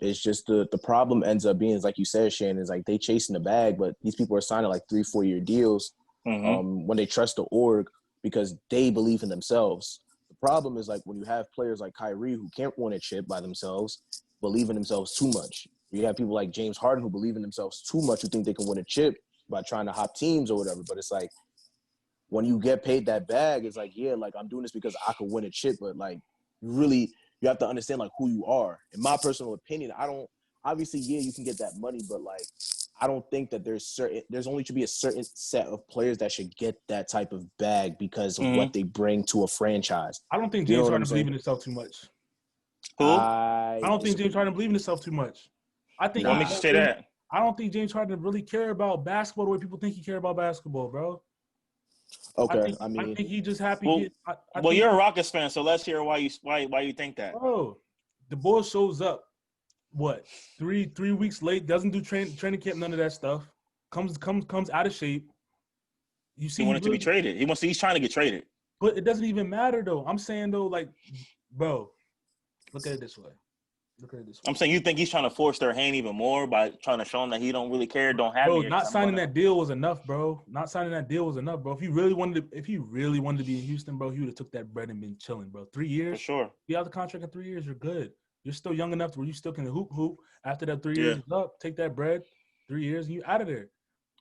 It's just the problem ends up being, like you said, Shannon, is like they chasing the bag, but these people are signing like 3-4 year deals when they trust the org because they believe in themselves. The problem is like when you have players like Kyrie who can't win a chip by themselves, believe in themselves too much. You have people like James Harden who believe in themselves too much, who think they can win a chip by trying to hop teams or whatever. But it's like when you get paid that bag, it's like, yeah, like I'm doing this because I could win a chip, but like you have to understand like who you are. In my personal opinion, obviously, yeah, you can get that money, but like I don't think that there's only should be a certain set of players that should get that type of bag because of what they bring to a franchise. I don't think James Harden believes in himself too much. Who? I don't think James Harden believes in himself too much. I think what makes you say that? I don't think James Harden really care about basketball the way people think he care about basketball, bro. Okay, I think he just happy. Well, I well, think, you're a Rockets fan, so let's hear why you think that. bro, the boy shows up. What 3 weeks late? Doesn't do training camp. None of that stuff. Comes out of shape. You He see, wanted to be traded. He's trying to get traded. but it doesn't even matter though. I'm saying though, like, bro, look at it this way. I'm saying you think he's trying to force their hand even more by trying to show them that he don't really care, don't have Bro, me. not signing that deal was enough, bro. Not signing that deal was enough, bro. If he really wanted to be in Houston, bro, he would have took that bread and been chilling, bro. 3 years, For sure. be out of the contract in 3 years, you're good. You're still young enough where you still can hoop. After that 3 years is up, take that bread, 3 years, and you out of there.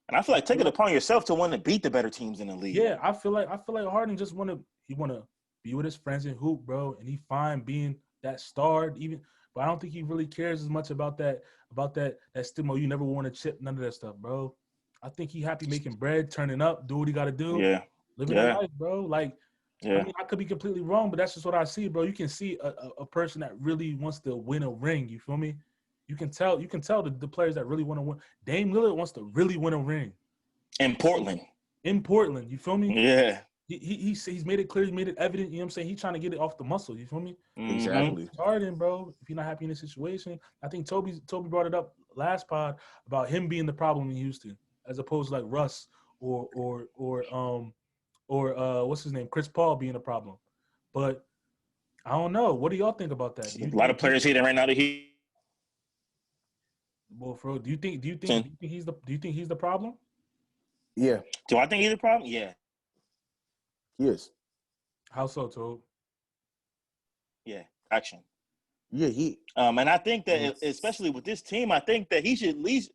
And I feel like take it upon yourself to want to beat the better teams in the league. Yeah, I feel like Harden just wanna be with his friends and hoop, bro, and he fine being that star even. But I don't think he really cares as much about that stigma. You never want to chip, none of that stuff, bro. I think he happy making bread, turning up, do what he got to do, living a life, bro. Like, I mean, I could be completely wrong, but that's just what I see, bro. You can see a person that really wants to win a ring. You feel me? You can tell the players that really want to win. Dame Lillard wants to really win a ring. In Portland, you feel me? Yeah. He's made it clear, he's made it evident, you know what I'm saying? He's trying to get it off the muscle, you feel me? Exactly. Harden, bro, if you're not happy in this situation, I think Toby brought it up last pod about him being the problem in Houston, as opposed to like Russ or what's his name, Chris Paul being a problem. But I don't know. What do y'all think about that? A lot of players hitting right now that he. Well, bro, do you think he's the problem? Yeah. Do I think he's the problem? Yeah. He is. How so, Tobe? Yeah, action. Yeah, he. And I think that especially with this team, I think that he should at least.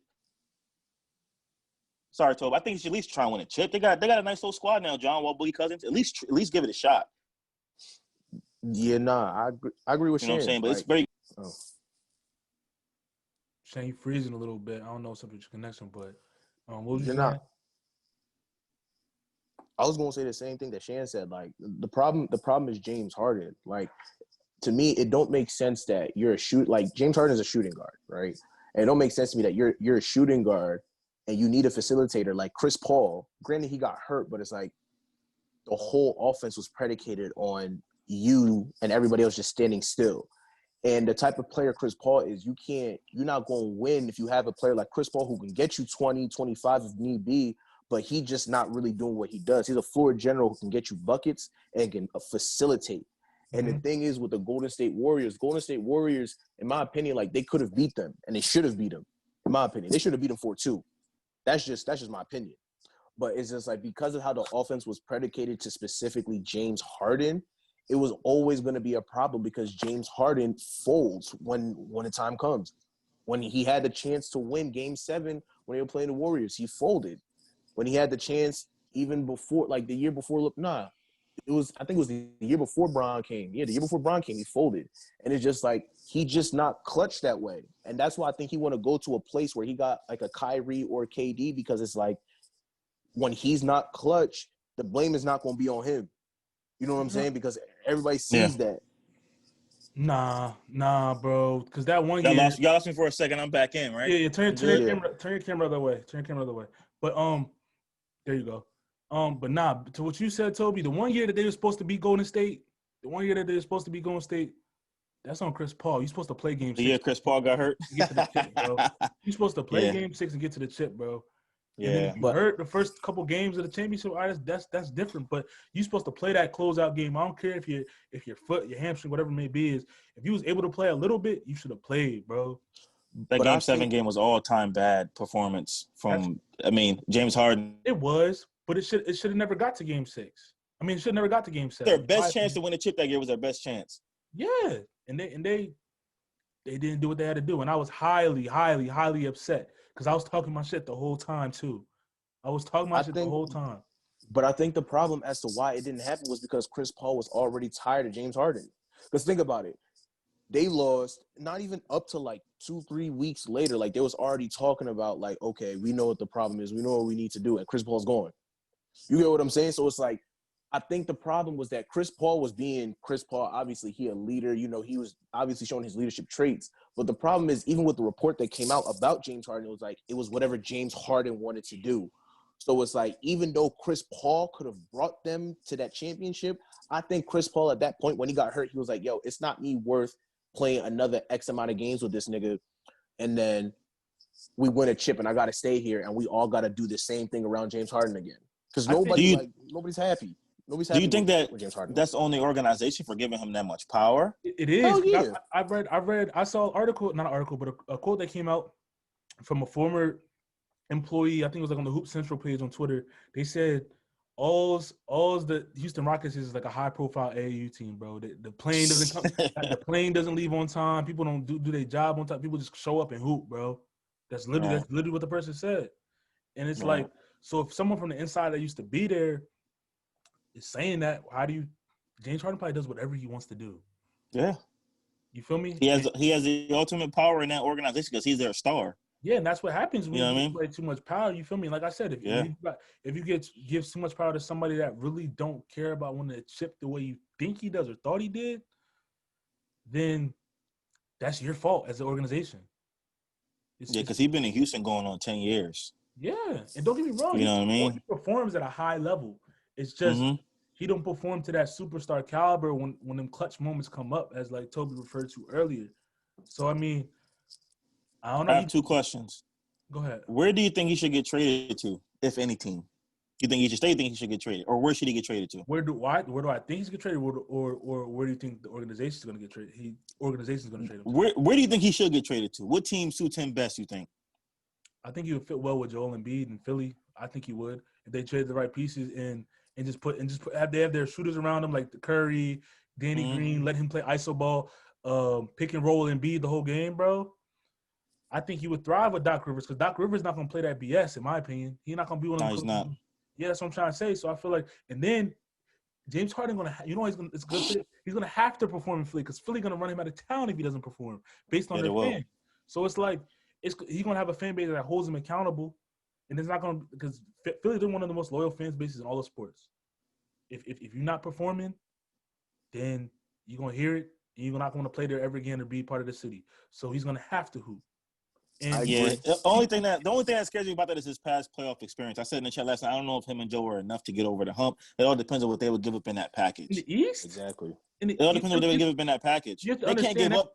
Sorry, Tobe. I think he should at least try and win a chip. They got a nice little squad now. John Wall, Boogie Cousins. At least give it a shot. Yeah, nah, I agree with you. You know what I'm saying? But like, it's very. Oh. Shane, freezing a little bit. I don't know something with your connection, but what was you You're saying? not. I was gonna say the same thing that Shan said. Like the problem is James Harden. Like to me, it don't make sense that you're like James Harden is a shooting guard, right? And it don't make sense to me that you're a shooting guard and you need a facilitator like Chris Paul. Granted, he got hurt, but it's like the whole offense was predicated on you and everybody else just standing still. And the type of player Chris Paul is, you're not going to win if you have a player like Chris Paul who can get you 20, 25 if need be, but he just not really doing what he does. He's a floor general who can get you buckets and can facilitate. And the thing is with the Golden State Warriors, in my opinion, like they could have beat them and they should have beat them. In my opinion, they should have beat them 4-2. That's just my opinion. But it's just like because of how the offense was predicated to specifically James Harden, it was always going to be a problem because James Harden folds when the time comes. When he had the chance to win Game 7 when they were playing the Warriors, he folded. When he had the chance, even before, like the year before, I think it was the year before Bron came. Yeah, the year before Bron came, he folded. And it's just like, he just not clutch that way. And that's why I think he want to go to a place where he got like a Kyrie or KD, because it's like, when he's not clutch, the blame is not going to be on him. You know what I'm saying? Because everybody sees that. Nah, bro. Because that one year, y'all lost me for a second. I'm back in, right? Yeah. Turn your camera the other way. But there you go. But nah, to what you said, Toby, the one year that they were supposed to be Golden State, that's on Chris Paul. You're supposed to play Game 6. Yeah, Chris Paul got hurt. Get to the chip, bro. You're supposed to play Game 6 and get to the chip, bro. Yeah, and then if you hurt the first couple games of the championship, all right, that's different. But you're supposed to play that closeout game. I don't care if your foot, your hamstring, whatever it may be, is if you was able to play a little bit, you should have played, bro. That Game 7 game was all-time bad performance from. James Harden. It was, but it should have never got to Game 6. I mean, it should have never got to Game 7. Their best chance to win a chip that year was their best chance. Yeah, and they didn't do what they had to do, and I was highly, highly, highly upset. Because I was talking my shit the whole time, too. I was talking my shit the whole time. But I think the problem as to why it didn't happen was because Chris Paul was already tired of James Harden. Because think about it. They lost not even up to like 2-3 weeks later. Like they was already talking about like, okay, we know what the problem is. We know what we need to do. And Chris Paul's gone. You get what I'm saying? So it's like, I think the problem was that Chris Paul was being Chris Paul. Obviously, he a leader. You know, he was obviously showing his leadership traits. But the problem is, even with the report that came out about James Harden, it was like it was whatever James Harden wanted to do. So it's like, even though Chris Paul could have brought them to that championship, I think Chris Paul at that point when he got hurt, he was like, yo, it's not me worth playing another X amount of games with this nigga. And then we win a chip and I got to stay here and we all got to do the same thing around James Harden again. Because nobody's happy. Nobody's happy. Do you think that with James Harden. That's on the organization for giving him that much power? It is. Hell yeah. I saw an article, not an article, but a quote that came out from a former employee. I think it was like on the Hoop Central page on Twitter. They said all's the Houston Rockets is like a high profile AAU team, bro. The plane doesn't come. The plane doesn't leave on time. People don't do their job on time. People just show up and hoop, bro. That's literally what the person said. And it's like, so if someone from the inside that used to be there is saying that, James Harden probably does whatever he wants to do. Yeah. You feel me? He has the ultimate power in that organization because he's their star. Yeah, and that's what happens when you mean? play too much power. You feel me? Like I said, if you give too much power to somebody that really don't care about winning a chip the way you think he does or thought he did, then that's your fault as an organization. Because he's been in Houston going on 10 years. Yeah, and don't get me wrong. You know what I mean? He performs at a high level. It's just he don't perform to that superstar caliber when them clutch moments come up, as like Toby referred to earlier. So I mean, I don't know. I have two questions. Go ahead. Where do you think he should get traded to, if any team? You think he should stay? You think he should get traded, or where should he get traded to? Where do I think he's gonna get traded, or where do you think the organization's gonna get traded? Organization's gonna trade him. Where do you think he should get traded to? What team suits him best? You think? I think he would fit well with Joel Embiid in Philly. I think he would if they traded the right pieces and have their shooters around him like the Curry, Danny Green, let him play iso ball, pick and roll Embiid the whole game, bro. I think he would thrive with Doc Rivers because Doc Rivers not gonna play that BS in my opinion. He's not gonna be one of them. No, he's not. Yeah, that's what I'm trying to say. So I feel like, and then James Harden he's gonna have to perform in Philly because Philly gonna run him out of town if he doesn't perform based on their fans. So it's like he's gonna have a fan base that holds him accountable, and it's not gonna because Philly's one of the most loyal fan bases in all the sports. If you're not performing, then you're gonna hear it, and you're not gonna play there ever again or be part of the city. So he's gonna have to hoop. And the only thing that scares me about that is his past playoff experience. I said in the chat last night, I don't know if him and Joe were enough to get over the hump. It all depends on what they would give up in that package. In the East, exactly. It all depends on what they would give up in that package. They can't give up.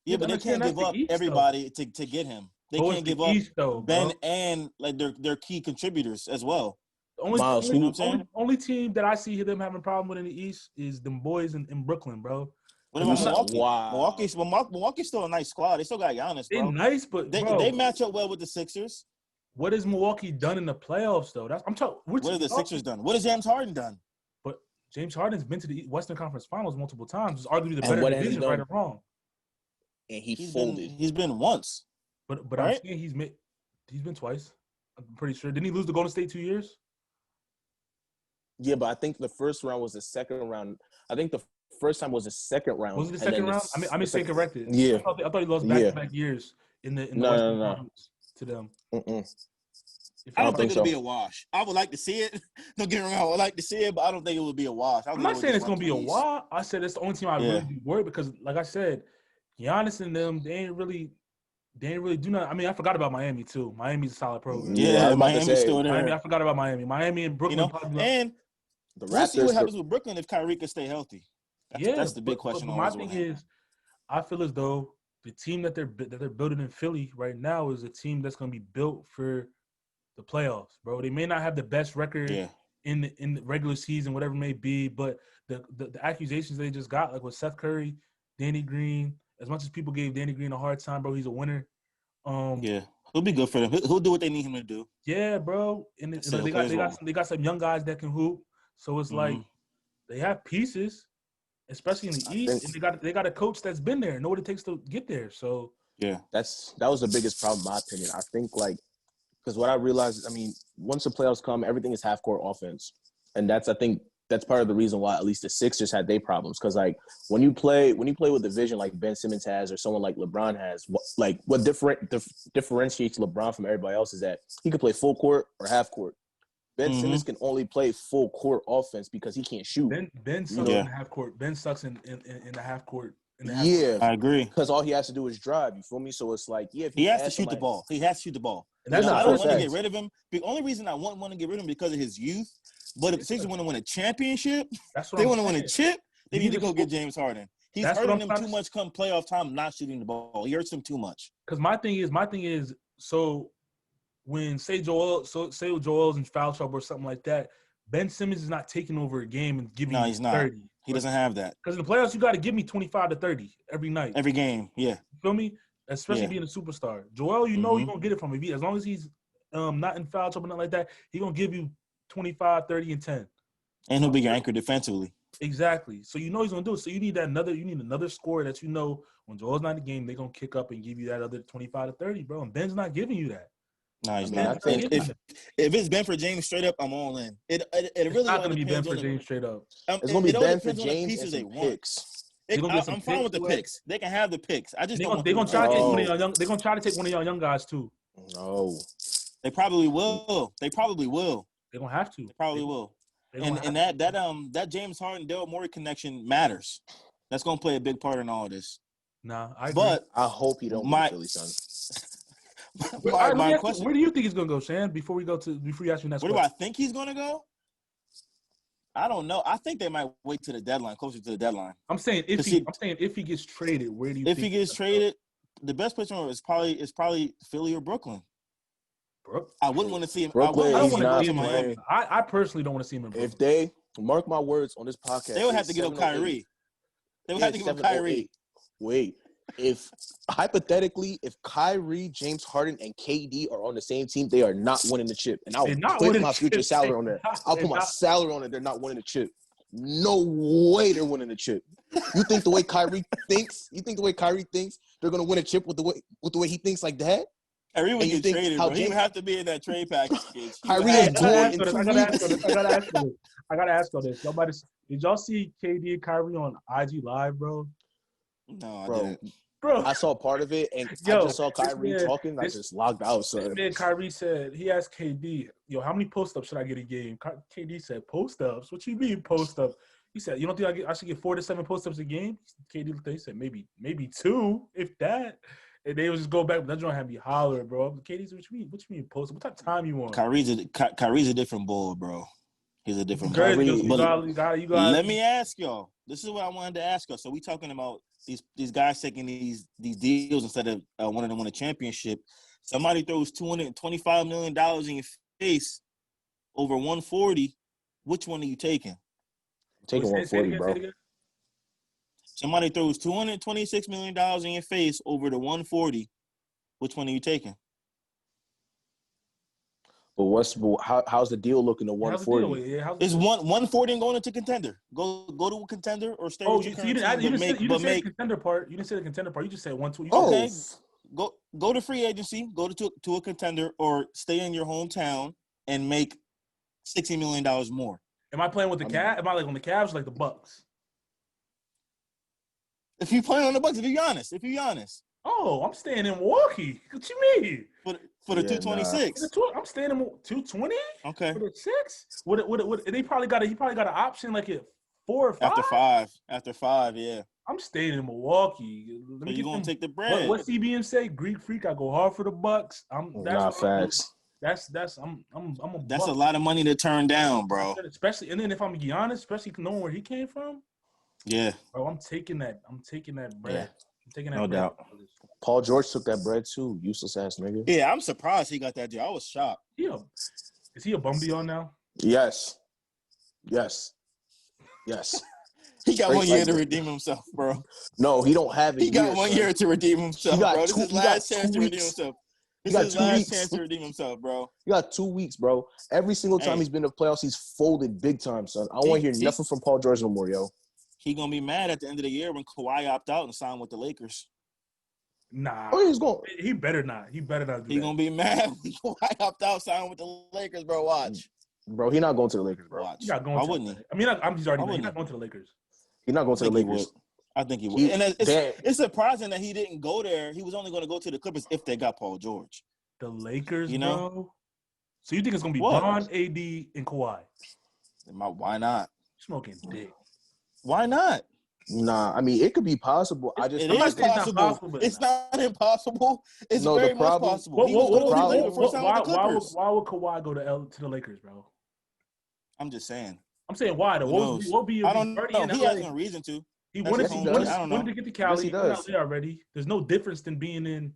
Yeah, but they can't give up everybody to get him. They can't give up Ben and like their key contributors as well. The only team that I see them having a problem with in the East is them boys in Brooklyn, bro. What about Milwaukee? Wow. Milwaukee's still a nice squad. They still got Giannis, bro. They're nice, but they match up well with the Sixers. What has Milwaukee done in the playoffs, though? What have the Sixers done? What has James Harden done? But James Harden's been to the Western Conference Finals multiple times. It's arguably the better division, right or wrong. And he's folded. He's been once. But right? I'm saying he's been twice. I'm pretty sure. Didn't he lose to Golden State 2 years? Yeah, but I think the first round was the second round. I think the first time was the second round. Was it the second round? I mean, stay corrected. Yeah. I thought he lost back-to-back years in the Western Conference to them. I don't think it'll be a wash. I would like to see it. Don't get me wrong. I would like to see it, but I don't think it would be a wash. I'm not saying it's going to be a wash. I said it's the only team I really be worried because, like I said, Giannis and them, they ain't really do nothing. I mean, I forgot about Miami too. Miami's a solid program. Yeah, Miami's still there. I forgot about Miami. Miami and Brooklyn. And we'll see what happens with Brooklyn if Kyrie can stay healthy. That's the big question. But my thing is, I feel as though the team that they're building in Philly right now is a team that's going to be built for the playoffs, bro. They may not have the best record in the regular season, whatever it may be, but the accusations they just got, like with Seth Curry, Danny Green, as much as people gave Danny Green a hard time, bro, he's a winner. He'll be good for them. He'll do what they need him to do. Yeah, bro. And they got some young guys that can hoop. So it's like they have pieces, especially in the East, and they got a coach that's been there, know what it takes to get there. So that was the biggest problem, in my opinion. I think because what I realized, I mean, once the playoffs come, everything is half court offense, and I think that's part of the reason why at least the Sixers had their problems. Because when you play with the vision like Ben Simmons has or someone like LeBron has, what differentiates LeBron from everybody else is that he could play full court or half court. Ben Simmons can only play full court offense because he can't shoot. Ben sucks in the half court. Ben sucks in the half court. I agree. Because all he has to do is drive. You feel me? So it's like, if he has to shoot the ball. He has to shoot the ball. And that's I for don't want to facts. get rid of him. The only reason I want to get rid of him because of his youth. But if the Sixers want to win a championship, That's what they I'm want to win a saying. chip, they You need need to go to- get James Harden. He's That's what hurting I'm them trying too to- much come playoff time not shooting the ball. He hurts them too much. Because my thing is, so when say Joel's in foul trouble or something like that, Ben Simmons is not taking over a game and giving No, you he's not. 30. He doesn't have that. Because in the playoffs, you got to give me 25 to 30 every night. Every game, yeah. You feel me? Especially Yeah. being a superstar. Joel, you know you're going to get it from him. As long as he's not in foul trouble, nothing like that, he's going to give you 25, 30, and 10. And he'll be your anchor defensively. Exactly. So you know he's going to do it. So you need another scorer that you know when Joel's not in the game, they're going to kick up and give you that other 25 to 30, bro. And Ben's not giving you that. No, he's I mean, not. I think if it's Benford James straight up, I'm all in. It really It's not going to be Ben depends for on James straight up. It's gonna be Ben for the James pieces and they some want. picks. I'm fine with the picks. They can have the picks. I just They're don't want going to try to take No. one of y'all young. They're going to try to take one of y'all young guys too. No, They probably will. They probably will. They're going to have to. They probably will. They're gonna And have that James Harden Daryl Morey connection matters. That's gonna play a big part in all of this. Nah, I agree. But I hope he don't My- get Philly, son. my question: where do you think he's gonna go, Shan? Before you ask your next where do question. I think he's gonna go? I don't know. I think they might wait to the deadline, closer to the deadline. I'm saying if he gets traded, where do you? If think he gets traded, the best place for him is probably Philly or Brooklyn. Brooklyn? I wouldn't want to see him. Brooklyn, I don't he's want to not see him in playing. Brooklyn. I personally don't want to see him in Brooklyn. If they mark my words on this podcast, They would have to give up 7-8. Kyrie. They would Yeah, have to give up 7-8. Kyrie. Wait, if hypothetically, if Kyrie, James Harden, and KD are on the same team, they are not winning the chip. And I'll They're not put winning my the future chip. salary on that. I'll put my salary on it. They're not winning the chip. No way they're winning the chip. You think the way Kyrie thinks? You think the way Kyrie thinks they're gonna win a chip with the way he thinks like that? Kyrie would And you get think traded, how bro. He would James- have to be in that trade package. Kyrie is gone in 2 I gotta ask weeks. I gotta ask on this. Did y'all see KD and Kyrie on IG Live, bro? No, I Bro, didn't. Bro, I saw part of it, and I Yo, just saw Kyrie this man- talking. I this- just logged out, this son. man Kyrie said he asked KD, "Yo, how many post-ups should I get a game?" KD said, "Post-ups? What you mean post-ups?" He said, "You don't think I should get 4 to 7 post-ups a game?" KD looked at him, he said, "Maybe 2, if that." And they would just go back. That joint had me hollering, bro. KD said, "What you mean post-up? What type of time you want?" Kyrie's a different bull, bro. He's a different bull. Kyrie- You gotta, Let me ask y'all. This is what I wanted to ask y'all. So we talking about these guys taking these deals instead of wanting to win a championship. Somebody throws $225 million in your face over 140. Which one are you taking? Taking Say it 140, again, bro. say it again. Somebody throws $226 million in your face over the 140. Which one are you taking? But how's the deal looking to How's the deal 140? with it? How's the Is deal? 140 and going into contender? Go to a contender or stay Oh, with you your didn't current team, say the but contender part. You didn't say the contender part. You just said 120. Oh, Okay. Go to free agency, go to a contender, or stay in your hometown and make $60 million more. Am I playing with the Cavs? Am I like on the Cavs, like the Bucks? If you play on the Bucks, if you're honest, Oh, I'm staying in Milwaukee. What you mean? for the 226. I'm staying in 220 Okay. for the 6. What? He probably got an option like at 4 or 5. After five, yeah. I'm staying in Milwaukee. So you gonna take the bread? What CBM say? Greek freak. I go hard for the Bucks. facts. I'm a That's Buck. a lot of money to turn down, bro. Especially, and then if I'm being honest, especially knowing where he came from, Yeah, bro, I'm taking that bread. Yeah. I'm taking that No bread. doubt. Paul George took that bread too. Useless ass nigga. yeah. I'm surprised he got that deal. I was shocked. Is he a bum beyond now? Yes. He got Straight 1 year like to that. redeem himself, bro. No, he don't have it. He got 1 year to redeem himself, He got bro. This two- is his he got last chance 2 to redeem weeks. himself. He This got is his 2 last weeks. chance to redeem himself, bro. He got 2 weeks, bro. Every single time Hey. he's been to playoffs, he's folded big time, son. I don't want to hear See? nothing from Paul George no more, yo. He gonna be mad at the end of the year when Kawhi opt out and sign with the Lakers. Nah. Oh, he's going. He better not. He better not do He that. gonna be mad when Kawhi opt out, sign with the Lakers, bro. Watch. Bro, he's not going to the Lakers, bro. Watch. He's not going Why to wouldn't he? I mean, he's already Why he's wouldn't not he? going to the Lakers. He's not going to the Lakers. I think he would. He- And they- it's surprising that he didn't go there. He was only going to go to the Clippers if they got Paul George. The Lakers, You know? bro. So you think it's gonna be What? Bron, AD, and Kawhi? Why not? Smoking dick. Why not? Nah, I mean it could be possible. I just It think is It's not possible. possible, but It's not impossible. It's No, the very much problem- possible. He was what going would to be the Lakers problem- before signing with the Clippers. why would Kawhi go to the Lakers, bro? I'm just saying. I'm saying why though. Who What knows? would be if I he's don't already know. in He LA? has no reason to. He That's wanted, his Yes, he he home team. wanted, does. I don't wanted know. to get to Cali. Yes, he He's in does. LA already. There's no difference than being in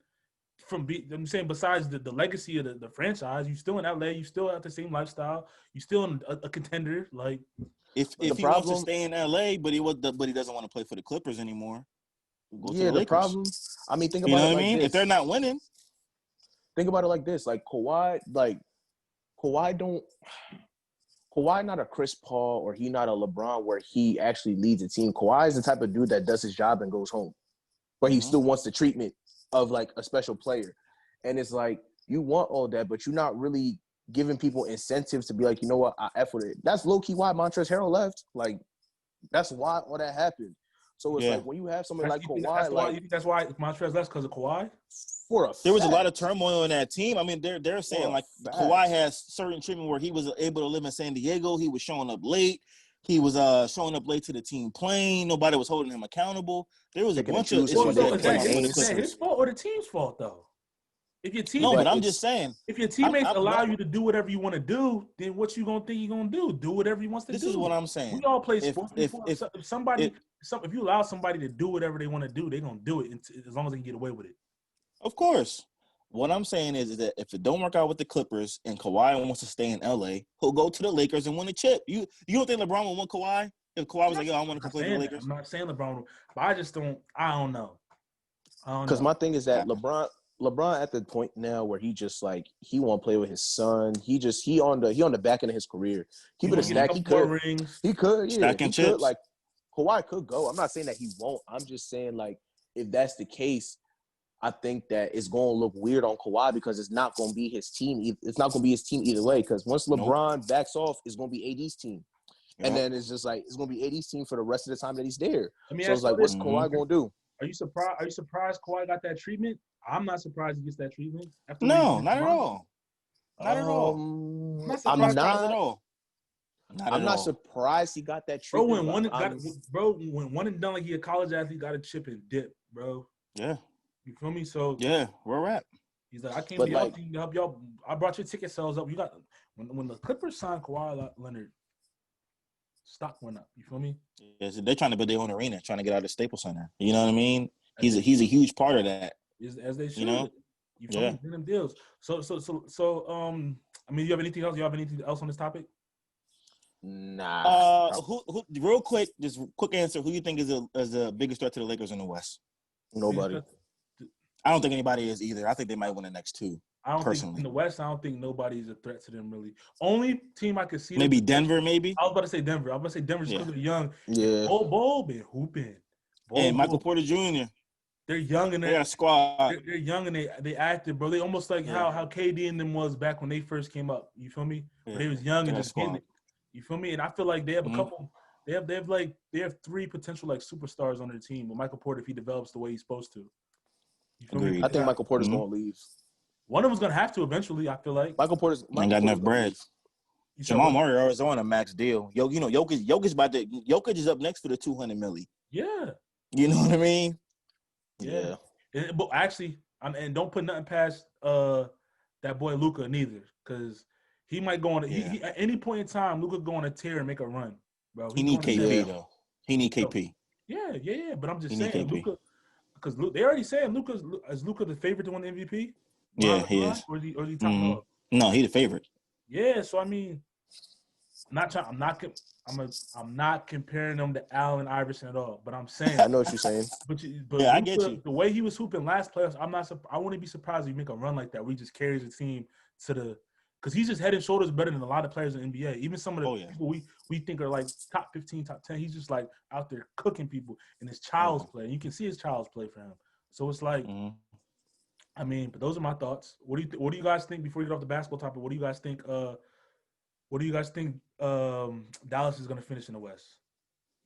I'm saying besides the legacy of the franchise, you still in LA, you still have the same lifestyle, you still in a contender. Like If The he wants to problem- stay in LA, but he doesn't want to play for the Clippers anymore. Go to Yeah, the the Lakers. problem. I mean, think You about know it what I like mean? this. If they're not winning, Think about it like this. Like Kawhi not a Chris Paul or he not a LeBron where he actually leads a team. Kawhi is the type of dude that does his job and goes home, but he Mhm. still wants the treatment of like a special player. And it's like you want all that, but you're not really giving people incentives to be like, you know what, I F with it. That's low key why Montrezl Harrell left. Like that's why all that happened. So it's Yeah. like when you have somebody like you think Kawhi, you think that's why Montrezl left because of Kawhi? for a there was a lot of fact, turmoil in that team. I mean, they're saying For a like fact. Kawhi has certain treatment where he was able to live in San Diego. He was showing up late. He was showing up late to the team plane. Nobody was holding him accountable. There was a Picking and bunch of choosing issues who that they Is came play that out from the games. his Clippers. fault or the team's fault though? If your No, teammates, but I'm it's- just saying. if your teammates I'm allow not- you to do whatever you want to do, then what you gonna think you gonna do? Do whatever he wants to This do. is what I'm saying. We all play If sports if before. if So if you allow somebody to do whatever they want to do, they're gonna do it as long as they can get away with it. Of course. What I'm saying is that if it don't work out with the Clippers and Kawhi wants to stay in LA, he'll go to the Lakers and win a chip. You don't think LeBron will want Kawhi? If Kawhi was like, yo, I want to come play for the Lakers. I'm not saying LeBron, but I don't know. Because my thing is that LeBron at the point now where he just like he want to play with his son. He on the back end of his career. Keep it a stack. He could. Rings. He could. Yeah. Stacking He chips. could. Like Kawhi could go. I'm not saying that he won't. I'm just saying like if that's the case, I think that it's going to look weird on Kawhi because it's not going to be his team. It's not going to be his team either way. Because once LeBron backs off, it's going to be AD's team. Yeah. And then it's just like it's going to be AD's team for the rest of the time that he's there. Let me So ask it's you like, this. what's Kawhi going to do? Are you surprised Kawhi got that treatment? I'm not surprised he gets that treatment. No, not at all. Not at all. I'm Not surprised at all. I'm not surprised he got that Bro, treatment. when one and done like he a college athlete, got a chip and dip, bro. Yeah. You feel me? So Yeah, we're at. he's like, I came But to y'all like- team to help y'all. I brought your ticket sales up. You got when the Clippers signed Kawhi Leonard, stock went up. You feel me? Yeah, so they're trying to build their own arena, trying to get out of the Staples Center. You know what I mean? He's a huge part of that. As they should. You know? You feel Yeah. me? Them deals. So I mean, you have anything else? You have anything else on this topic? Nah. Who real quick, just quick answer. Who you think is the biggest threat to the Lakers in the West? Nobody. I don't think anybody is either. I think they might win the next two. I don't Personally. think in the West. I don't think nobody's a threat to them really. Only team I could see. Maybe Denver, maybe. I was about to say Denver. I was about to say Denver just because they're young. Yeah. Bol been hooping. And Michael Porter Jr. They're young and They got a squad. they're young and they active, bro. They almost like how KD and them was back when they first came up. You feel me? Yeah. They was young and They just got a getting it. You feel me? And I feel like they have a Mhm. couple. They have three potential like superstars on their team. With Michael Porter, if he develops the way he's supposed to. You feel me? Agreed. I think Michael Porter's Mhm. going to leave. One of them's gonna have to eventually. I feel like. Michael Porter's Ain't got enough bread. You said Jamal what? Murray is on a max deal. Jokic is up next for the $200 million. Yeah. You know what I mean? Yeah. But actually, and don't put nothing past that boy Luka neither, because he might go on. He at any point in time, Luka go on a tear and make a run, bro. He need KP though. He need KP. Yeah. But I'm just He need saying, KP. Luka, because they already saying is Luka the favorite to win the MVP? Yeah, he is. Or is he top dog? No, he the favorite. Yeah. So I mean, I'm not comparing them to Allen Iverson at all. But I'm saying, I know what you're saying. But Yeah, I Luka, get you. The way he was hooping last playoffs, I wouldn't be surprised if he make a run like that where he just carries the team to the – because he's just head and shoulders better than a lot of players in the NBA. Even some of the people we think are like top 15, top 10, he's just like out there cooking people in his child's play. You can see his child's play for him. So it's like, I mean, but those are my thoughts. What do you guys think before you get off the basketball topic? What do you guys think Dallas is going to finish in the West?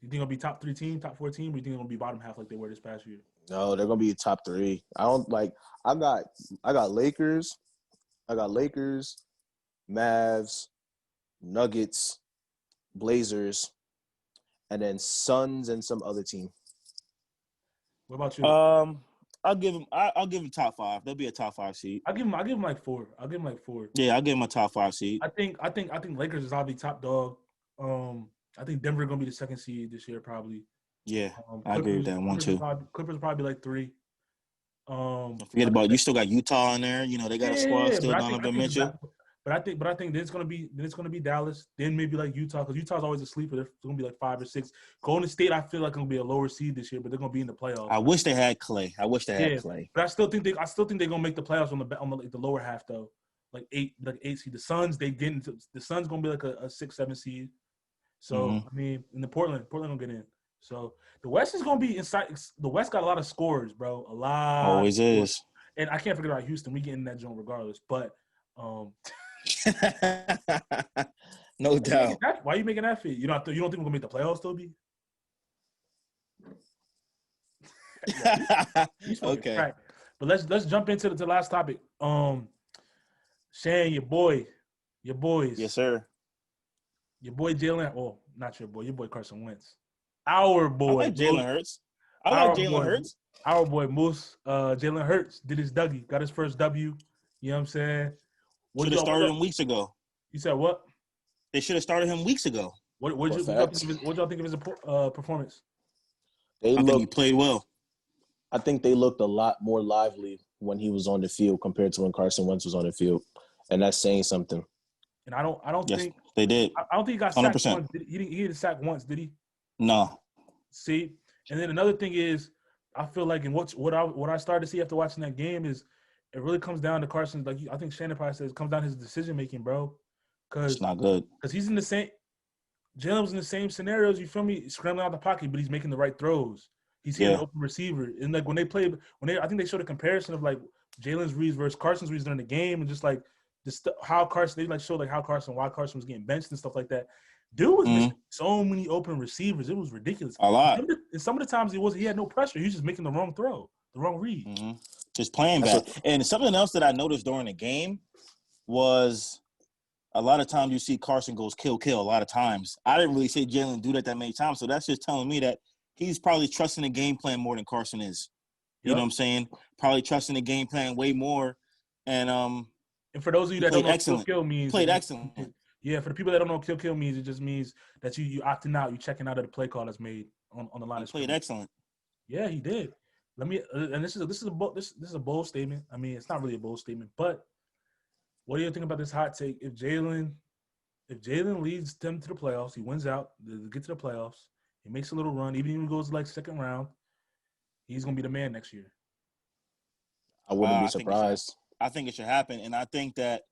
You think it'll be top 3 team, top 4 team, or you think it'll be bottom half like they were this past year? No, they're gonna be top 3. I don't like. I got Lakers, Mavs, Nuggets, Blazers, and then Suns and some other team. What about you? I'll give him top 5. They'll be a top 5 seed. I'll give him like 4. Yeah, I'll give him a top 5 seed. I think Lakers is obviously top dog. I think Denver gonna be the 2nd seed this year probably. Yeah, I agree with that one too. Clippers probably like 3. Don't forget about you still got Utah in there. You know they got a squad still. Donovan Mitchell. But I think then it's gonna be Dallas. Then maybe like Utah, because Utah's always a sleeper. They're gonna be like 5 or 6. Golden State, I feel like gonna be a lower seed this year, but they're gonna be in the playoffs. I wish they had Clay. But I still think they're gonna make the playoffs on the lower half though, like 8 seed. The Suns the Suns gonna be like a 6, 7 seed. So I mean, in the Portland gonna get in. So the West is gonna be inside. The West got a lot of scorers, bro. A lot. Always is. And I can't forget about Houston. We get in that zone regardless. But no doubt. Why are you making that fit? You don't think we're gonna make the playoffs, Toby? Okay. Right. But let's jump into the last topic. Shane, your boys. Yes, sir. Your boy Jalen. Oh, not your boy. Your boy Carson Wentz. Our boy. I like Jalen Hurts. Hurts. Our boy Moose. Jalen Hurts did his Dougie. Got his first W. You know what I'm saying? Should have started him weeks ago. You said what? They should have started him weeks ago. What y'all think of his performance? I think he played well. I think they looked a lot more lively when he was on the field compared to when Carson Wentz was on the field, and that's saying something. And I don't yes, think they did. I don't think he got sacked 100%. once. He didn't sack once, did he? No. See, and then another thing is, I feel like, and what I started to see after watching that game is, it really comes down to Carson's. Like I think Shannon probably says, it comes down to his decision making, bro. Because it's not good. Because he's in the same. Jalen was in the same scenarios. You feel me? Scrambling out the pocket, but he's making the right throws. He's hitting an open receiver, and like I think they showed a comparison of like Jalen's reads versus Carson's reads during the game, and just like why Carson was getting benched and stuff like that. Dude was missing so many open receivers. It was ridiculous. A lot. And some of the times he had no pressure. He was just making the wrong throw, the wrong read. Mm-hmm. Just playing bad. And something else that I noticed during the game was a lot of times you see Carson goes kill a lot of times. I didn't really see Jalen do that many times, so that's just telling me that he's probably trusting the game plan more than Carson is. You know what I'm saying? Probably trusting the game plan way more. And for those of you that don't know what kill means, played excellent. Yeah, for the people that don't know what kill means, it just means that you opting out, you checking out of the play call that's made on the line. He played excellent. Yeah, he did. This is a bold statement. I mean, it's not really a bold statement, but what do you think about this hot take? If Jalen leads them to the playoffs, he wins out, they get to the playoffs, he makes a little run, even if he goes like second round, he's gonna be the man next year. I wouldn't be surprised. I think it should happen, and I think that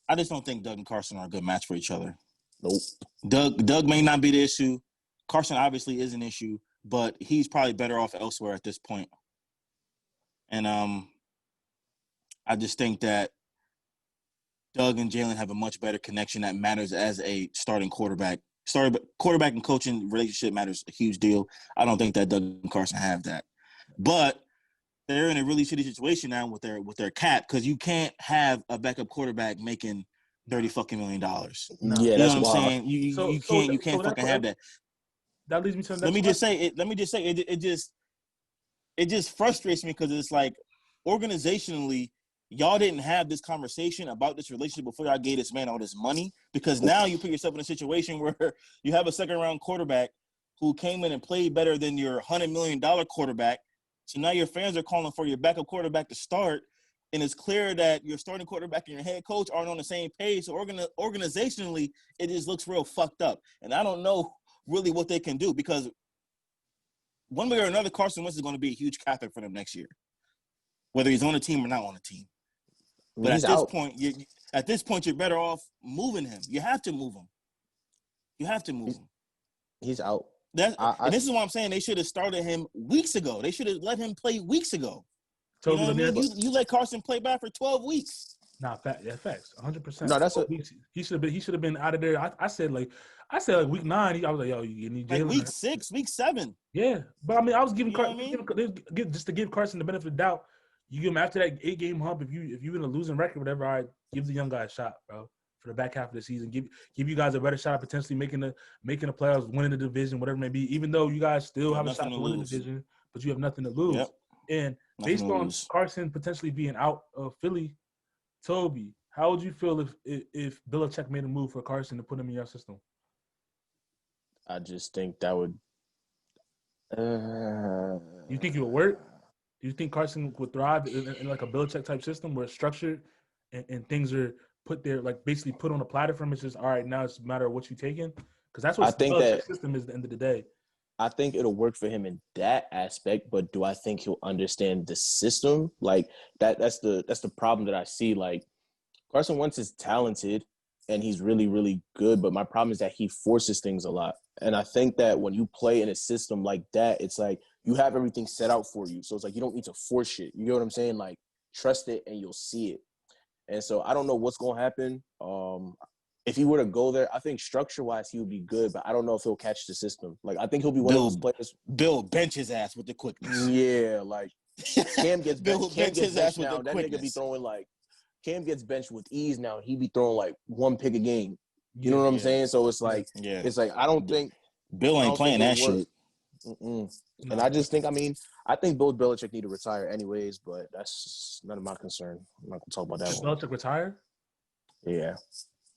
I just don't think Doug and Carson are a good match for each other. Nope. Doug may not be the issue. Carson obviously is an issue, but he's probably better off elsewhere at this point. And I just think that Doug and Jalen have a much better connection that matters as a starting quarterback. Quarterback and coaching relationship matters a huge deal. I don't think that Doug and Carson have that. But they're in a really shitty situation now with their cap, because you can't have a backup quarterback making $30 million. No. Yeah, that's what I'm wild. saying. You can't fucking have that. That leads me to the next Let me just say it just frustrates me, because it's like organizationally, y'all didn't have this conversation about this relationship before y'all gave this man all this money, because now you put yourself in a situation where you have a second round quarterback who came in and played better than your $100 million quarterback. So now your fans are calling for your backup quarterback to start, and it's clear that your starting quarterback and your head coach aren't on the same page. So organizationally, it just looks real fucked up. And I don't know really what they can do, because one way or another, Carson Wentz is going to be a huge cap for them next year, whether he's on a team or not on a team. But at this point, you're better off moving him. You have to move him. He's out. And this is why I'm saying they should have started him weeks ago. They should have let him play weeks ago. You know what I mean? You let Carson play back for 12 weeks. Nah, facts, 100%. No, that's he should have been out of there. I said like week 9. I was like, yo, you need Jalen. Like week 6, week 7. Yeah, but I mean, I was giving just to give Carson the benefit of the doubt. You give him after that 8-game hump. If you're in a losing record, whatever, I give the young guy a shot, bro. for the back half of the season. Give you guys a better shot at potentially making the playoffs, winning the division, whatever it may be. Even though you guys still have a shot to win the division, but you have nothing to lose. Yep. And based on Carson potentially being out of Philly, Toby, how would you feel if Belichick made a move for Carson to put him in your system? I just think that would. You think it would work? Do you think Carson would thrive in like a Belichick type system where it's structured and things are put there, like basically put on a platter for him? It's just all right. Now it's a matter of what you're taking, because that's what the Belichick system is at the end of the day. I think it'll work for him in that aspect, but do I think he'll understand the system? Like that's the problem that I see. Like Carson Wentz is talented and he's really, really good, but my problem is that he forces things a lot. And I think that when you play in a system like that, it's like you have everything set out for you. So it's like you don't need to force shit. You know what I'm saying? Like trust it and you'll see it. And so I don't know what's going to happen. If he were to go there, I think structure-wise he would be good, but I don't know if he'll catch the system. Like, I think he'll be one of those players. Bill bench his ass with the quickness. Yeah, like, Cam gets benched. Cam gets benched now. That nigga be throwing, like, Cam gets benched with ease now. He be throwing, like, one pick a game. You know what I'm saying? So it's like, I don't think. Bill ain't playing that shit. And I just think, I think Bill Belichick need to retire anyways, but that's none of my concern. I'm not going to talk about that one. Belichick retire? Yeah.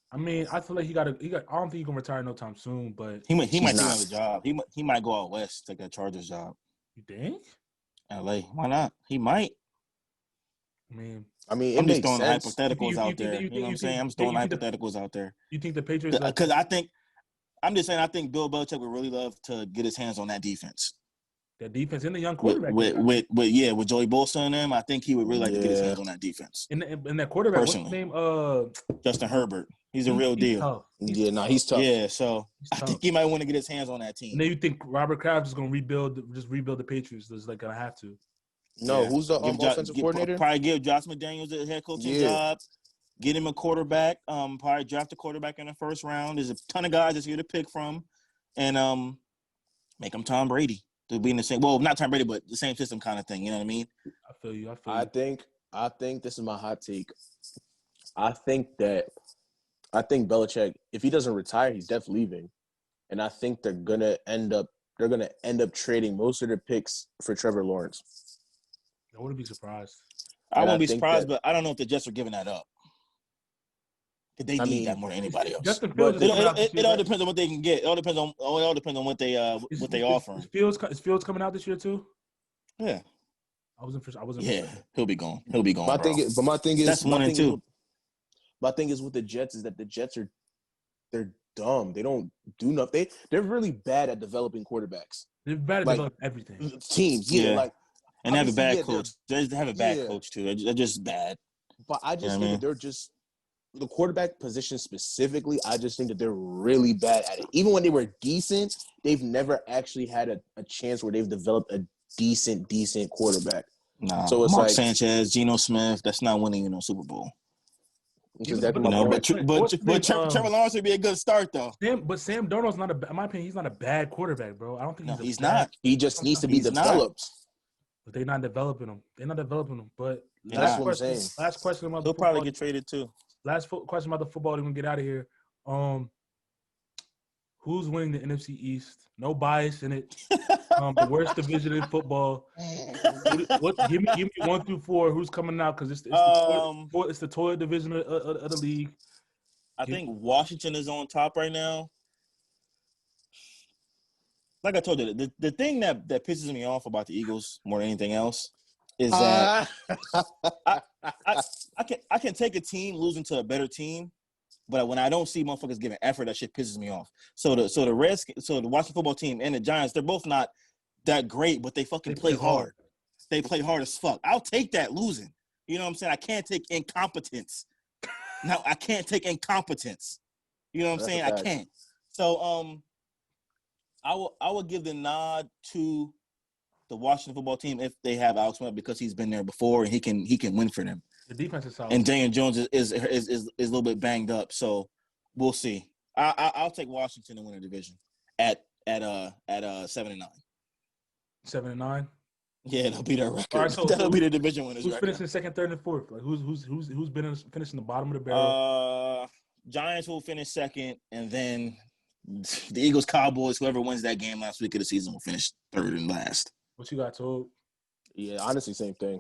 I feel like he got. I don't think he can retire no time soon. But he might do another job. He might go out west, take that Chargers job. You think? LA, why not? He might. I'm just throwing hypotheticals out there. You know what I'm saying? I'm just throwing hypotheticals out there. You think the Patriots? Because I think Bill Belichick would really love to get his hands on that defense. That defense and the young quarterback. With Joey Bosa and them, I think he would really like to get his hands on that defense. And that quarterback, what's his name? Justin Herbert. He's a real deal. Tough. He's tough. Yeah, so I think he might want to get his hands on that team. And then you think Robert Kraft is going to rebuild the Patriots? There's like going to have to. No, who's the offensive coordinator? Probably give Josh McDaniels a head coaching job. Get him a quarterback. Probably draft a quarterback in the first round. There's a ton of guys that's here to pick from, and make him Tom Brady. To be in the same, well, not Tom Brady, but the same system kind of thing. You know what I mean? I feel you. I think this is my hot take. I think Belichick, if he doesn't retire, he's definitely leaving, and I think they're gonna end up trading most of their picks for Trevor Lawrence. I wouldn't be surprised. I wouldn't be surprised, but I don't know if the Jets are giving that up. They need that more than anybody else. It all depends on what they can get. It all depends on what they offer. Is Fields coming out this year too? Yeah. I wasn't. Yeah, he'll be gone. My thing is that's 1 and 2. My thing is with the Jets is that the Jets they're dumb. They don't do nothing. They're really bad at developing quarterbacks. They're bad at developing everything. Teams, and they have a bad coach. They have a bad coach too. They're just bad. But I just think that they're just. The quarterback position specifically, I just think that they're really bad at it. Even when they were decent, they've never actually had a chance where they've developed a decent quarterback. Nah, so it's Mark Sanchez, Geno Smith, that's not winning Super Bowl. Exactly. But Trevor Lawrence would be a good start though. Sam Darnold's not in my opinion, he's not a bad quarterback, bro. I don't think he's not. He just needs to be developed. But they're not developing him. But that's what I'm saying. Last question about he'll probably get traded too. Last question about the football. We're gonna get out of here. Who's winning the NFC East? No bias in it. The worst division in football. Give me 1 through 4. Who's coming out? Because it's the toilet division of the league. I think Washington is on top right now. Like I told you, the thing that pisses me off about the Eagles more than anything else is that I can take a team losing to a better team, but when I don't see motherfuckers giving effort, that shit pisses me off. So the Washington football team and the Giants, they're both not that great, but they play hard. They play hard as fuck. I'll take that losing. You know what I'm saying? I can't take incompetence. No, I can't take incompetence. You know what I'm saying? I can't. So I will give the nod to the Washington football team if they have Alex Smith because he's been there before and he can win for them. The defense is solid. And Daniel Jones is a little bit banged up, so we'll see. I'll take Washington to win the division at 7-9. 7-9. Yeah, that'll be their record. Right, so that'll be the division winners. Who's finishing second, third, and fourth? Like who's been finishing the bottom of the barrel? Giants will finish second, and then the Eagles, Cowboys, whoever wins that game last week of the season will finish third and last. What you got told? Yeah, honestly, same thing.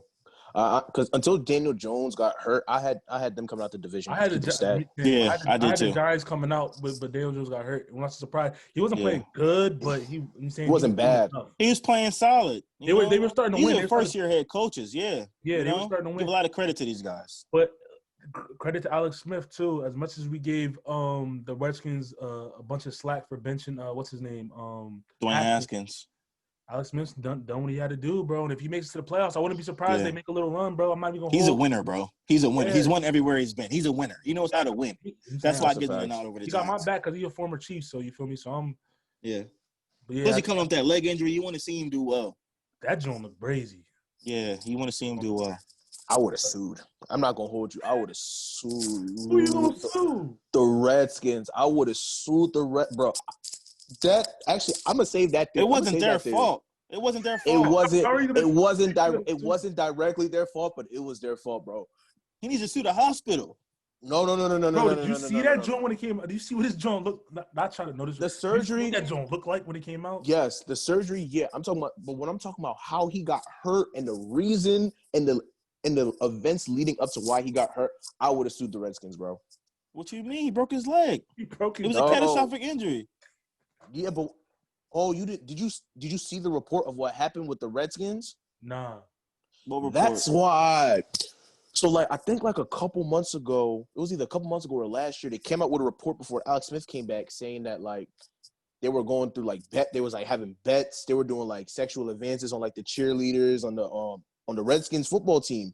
Because until Daniel Jones got hurt, I had them coming out the division. I had keep it stat. I did had too. the Giants coming out, but Daniel Jones got hurt. I'm not surprised. He wasn't Yeah. playing good, but he wasn't bad. He was playing solid. They were starting to These win. are first-year head coaches, yeah. Yeah, they were starting to win. Give a lot of credit to these guys. But credit to Alex Smith too. As much as we gave the Redskins a bunch of slack for benching what's his name? Dwayne Haskins. Alex Smith's done what he had to do, bro. And if he makes it to the playoffs, I wouldn't be surprised they make a little run, bro. I'm not even gonna He's a winner, bro. He's a winner. Yeah. He's won everywhere he's been. He's a winner. He knows how to win. That's why I give him a nod over the Giants. He got my back because he's a former Chief, so you feel me? So I'm Plus he come off that leg injury, you want to see him do well. That joint look crazy. Yeah, you want to see him do well. I would have sued. I'm not gonna hold you. I would have sued. Who you gonna sue? The Redskins. I would have sued bro. That actually, I'm gonna save that. It wasn't their fault. It wasn't their fault. It wasn't directly their fault, but it was their fault, bro. He needs to sue the hospital. No. Bro, did you see that joint when it came out? Do you see what his joint looked? Not trying to notice the surgery. What that joint looked like when it came out. Yes, the surgery. Yeah, I'm talking about. But when I'm talking about how he got hurt and the reason and the events leading up to why he got hurt, I would have sued the Redskins, bro. What you mean? He broke his leg. It was a catastrophic injury. Yeah, but you did you see the report of what happened with the Redskins? Nah. What report? That's why. So I think a couple months ago, it was either a couple months ago or last year, they came out with a report before Alex Smith came back saying that they were going through they was having bets, they were doing sexual advances on the cheerleaders on the Redskins football team.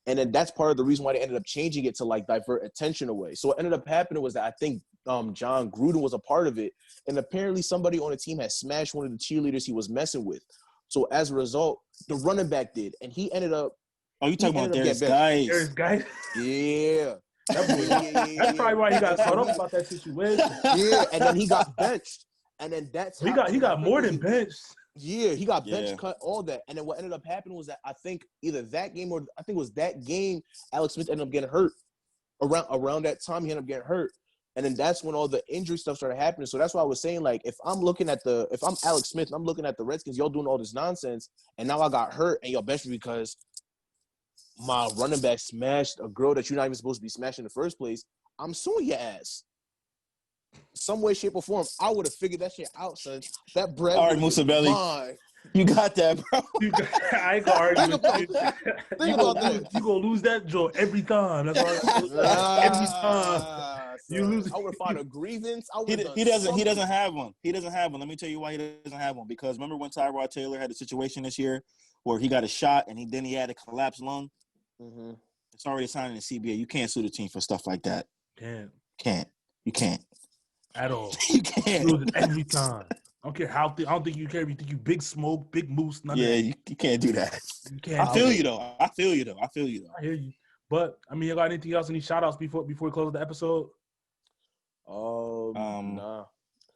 And then that's part of the reason why they ended up changing it to divert attention away. So what ended up happening was that I think John Gruden was a part of it. And apparently somebody on the team had smashed one of the cheerleaders he was messing with. So as a result, the running back did. And he ended up. Oh, you talking about Darius Guice? Darius Guice? Yeah. That's probably why he got caught up about that situation. Yeah, and then he got benched. And then he got more than benched. Yeah, he got bench cut, all that. And then what ended up happening was that I think either that game or I think it was that game, Alex Smith ended up getting hurt. Around that time, he ended up getting hurt. And then that's when all the injury stuff started happening. So that's why I was saying, if I'm Alex Smith and I'm looking at the Redskins, y'all doing all this nonsense, and now I got hurt and y'all benched me because my running back smashed a girl that you're not even supposed to be smashing in the first place, I'm suing your ass. Some way, shape, or form, I would have figured that shit out, son. That bread. All right, Musa Belly. You got that, bro. I ain't gonna argue with you. You gonna lose that joint every time. That's all. Every time. You lose. I would find a grievance. He doesn't have one. He doesn't have one. Let me tell you why he doesn't have one. Because remember when Tyrod Taylor had a situation this year where he got a shot and then he had a collapsed lung? Mm-hmm. It's already signed in the CBA. You can't sue the team for stuff like that. Can't. You can't. At all. You can't. You lose it every time. I don't care how. I don't think you care. You think you big smoke, big moose. You can't do that. You can't. I feel you though. I hear you. But I mean, you got anything else? Any shout outs before we close the episode? Nah.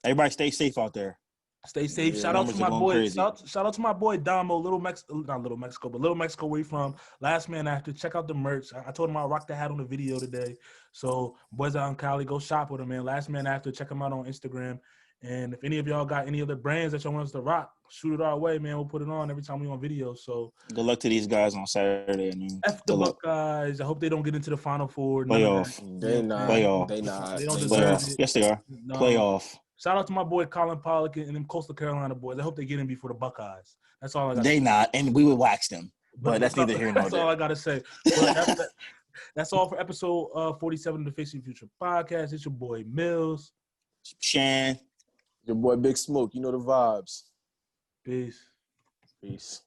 Everybody stay safe out there. Stay safe. Shout out to my boy. Shout out to my boy Damo, not Little Mexico, but Little Mexico, where he from. Last Man After. Check out the merch. I told him I'll rock the hat on the video today. So boys out in Cali, go shop with him, man. Last Man After. Check him out on Instagram. And if any of y'all got any other brands that y'all want us to rock, shoot it our way, man. We'll put it on every time we on video. So good luck to these guys on Saturday. F the Buckeyes. I hope they don't get into the Final Four. Playoff. They not. They don't deserve it. Yes, they are. No. Playoff. Shout out to my boy Colin Pollock and them Coastal Carolina boys. I hope they get in before the Buckeyes. That's all I got. They not, and we would wax them. But that's neither here nor there. That's all I gotta say. That's all for episode 47 of the Fixing Future podcast. It's your boy Mills, Shan, your boy Big Smoke. You know the vibes. Peace.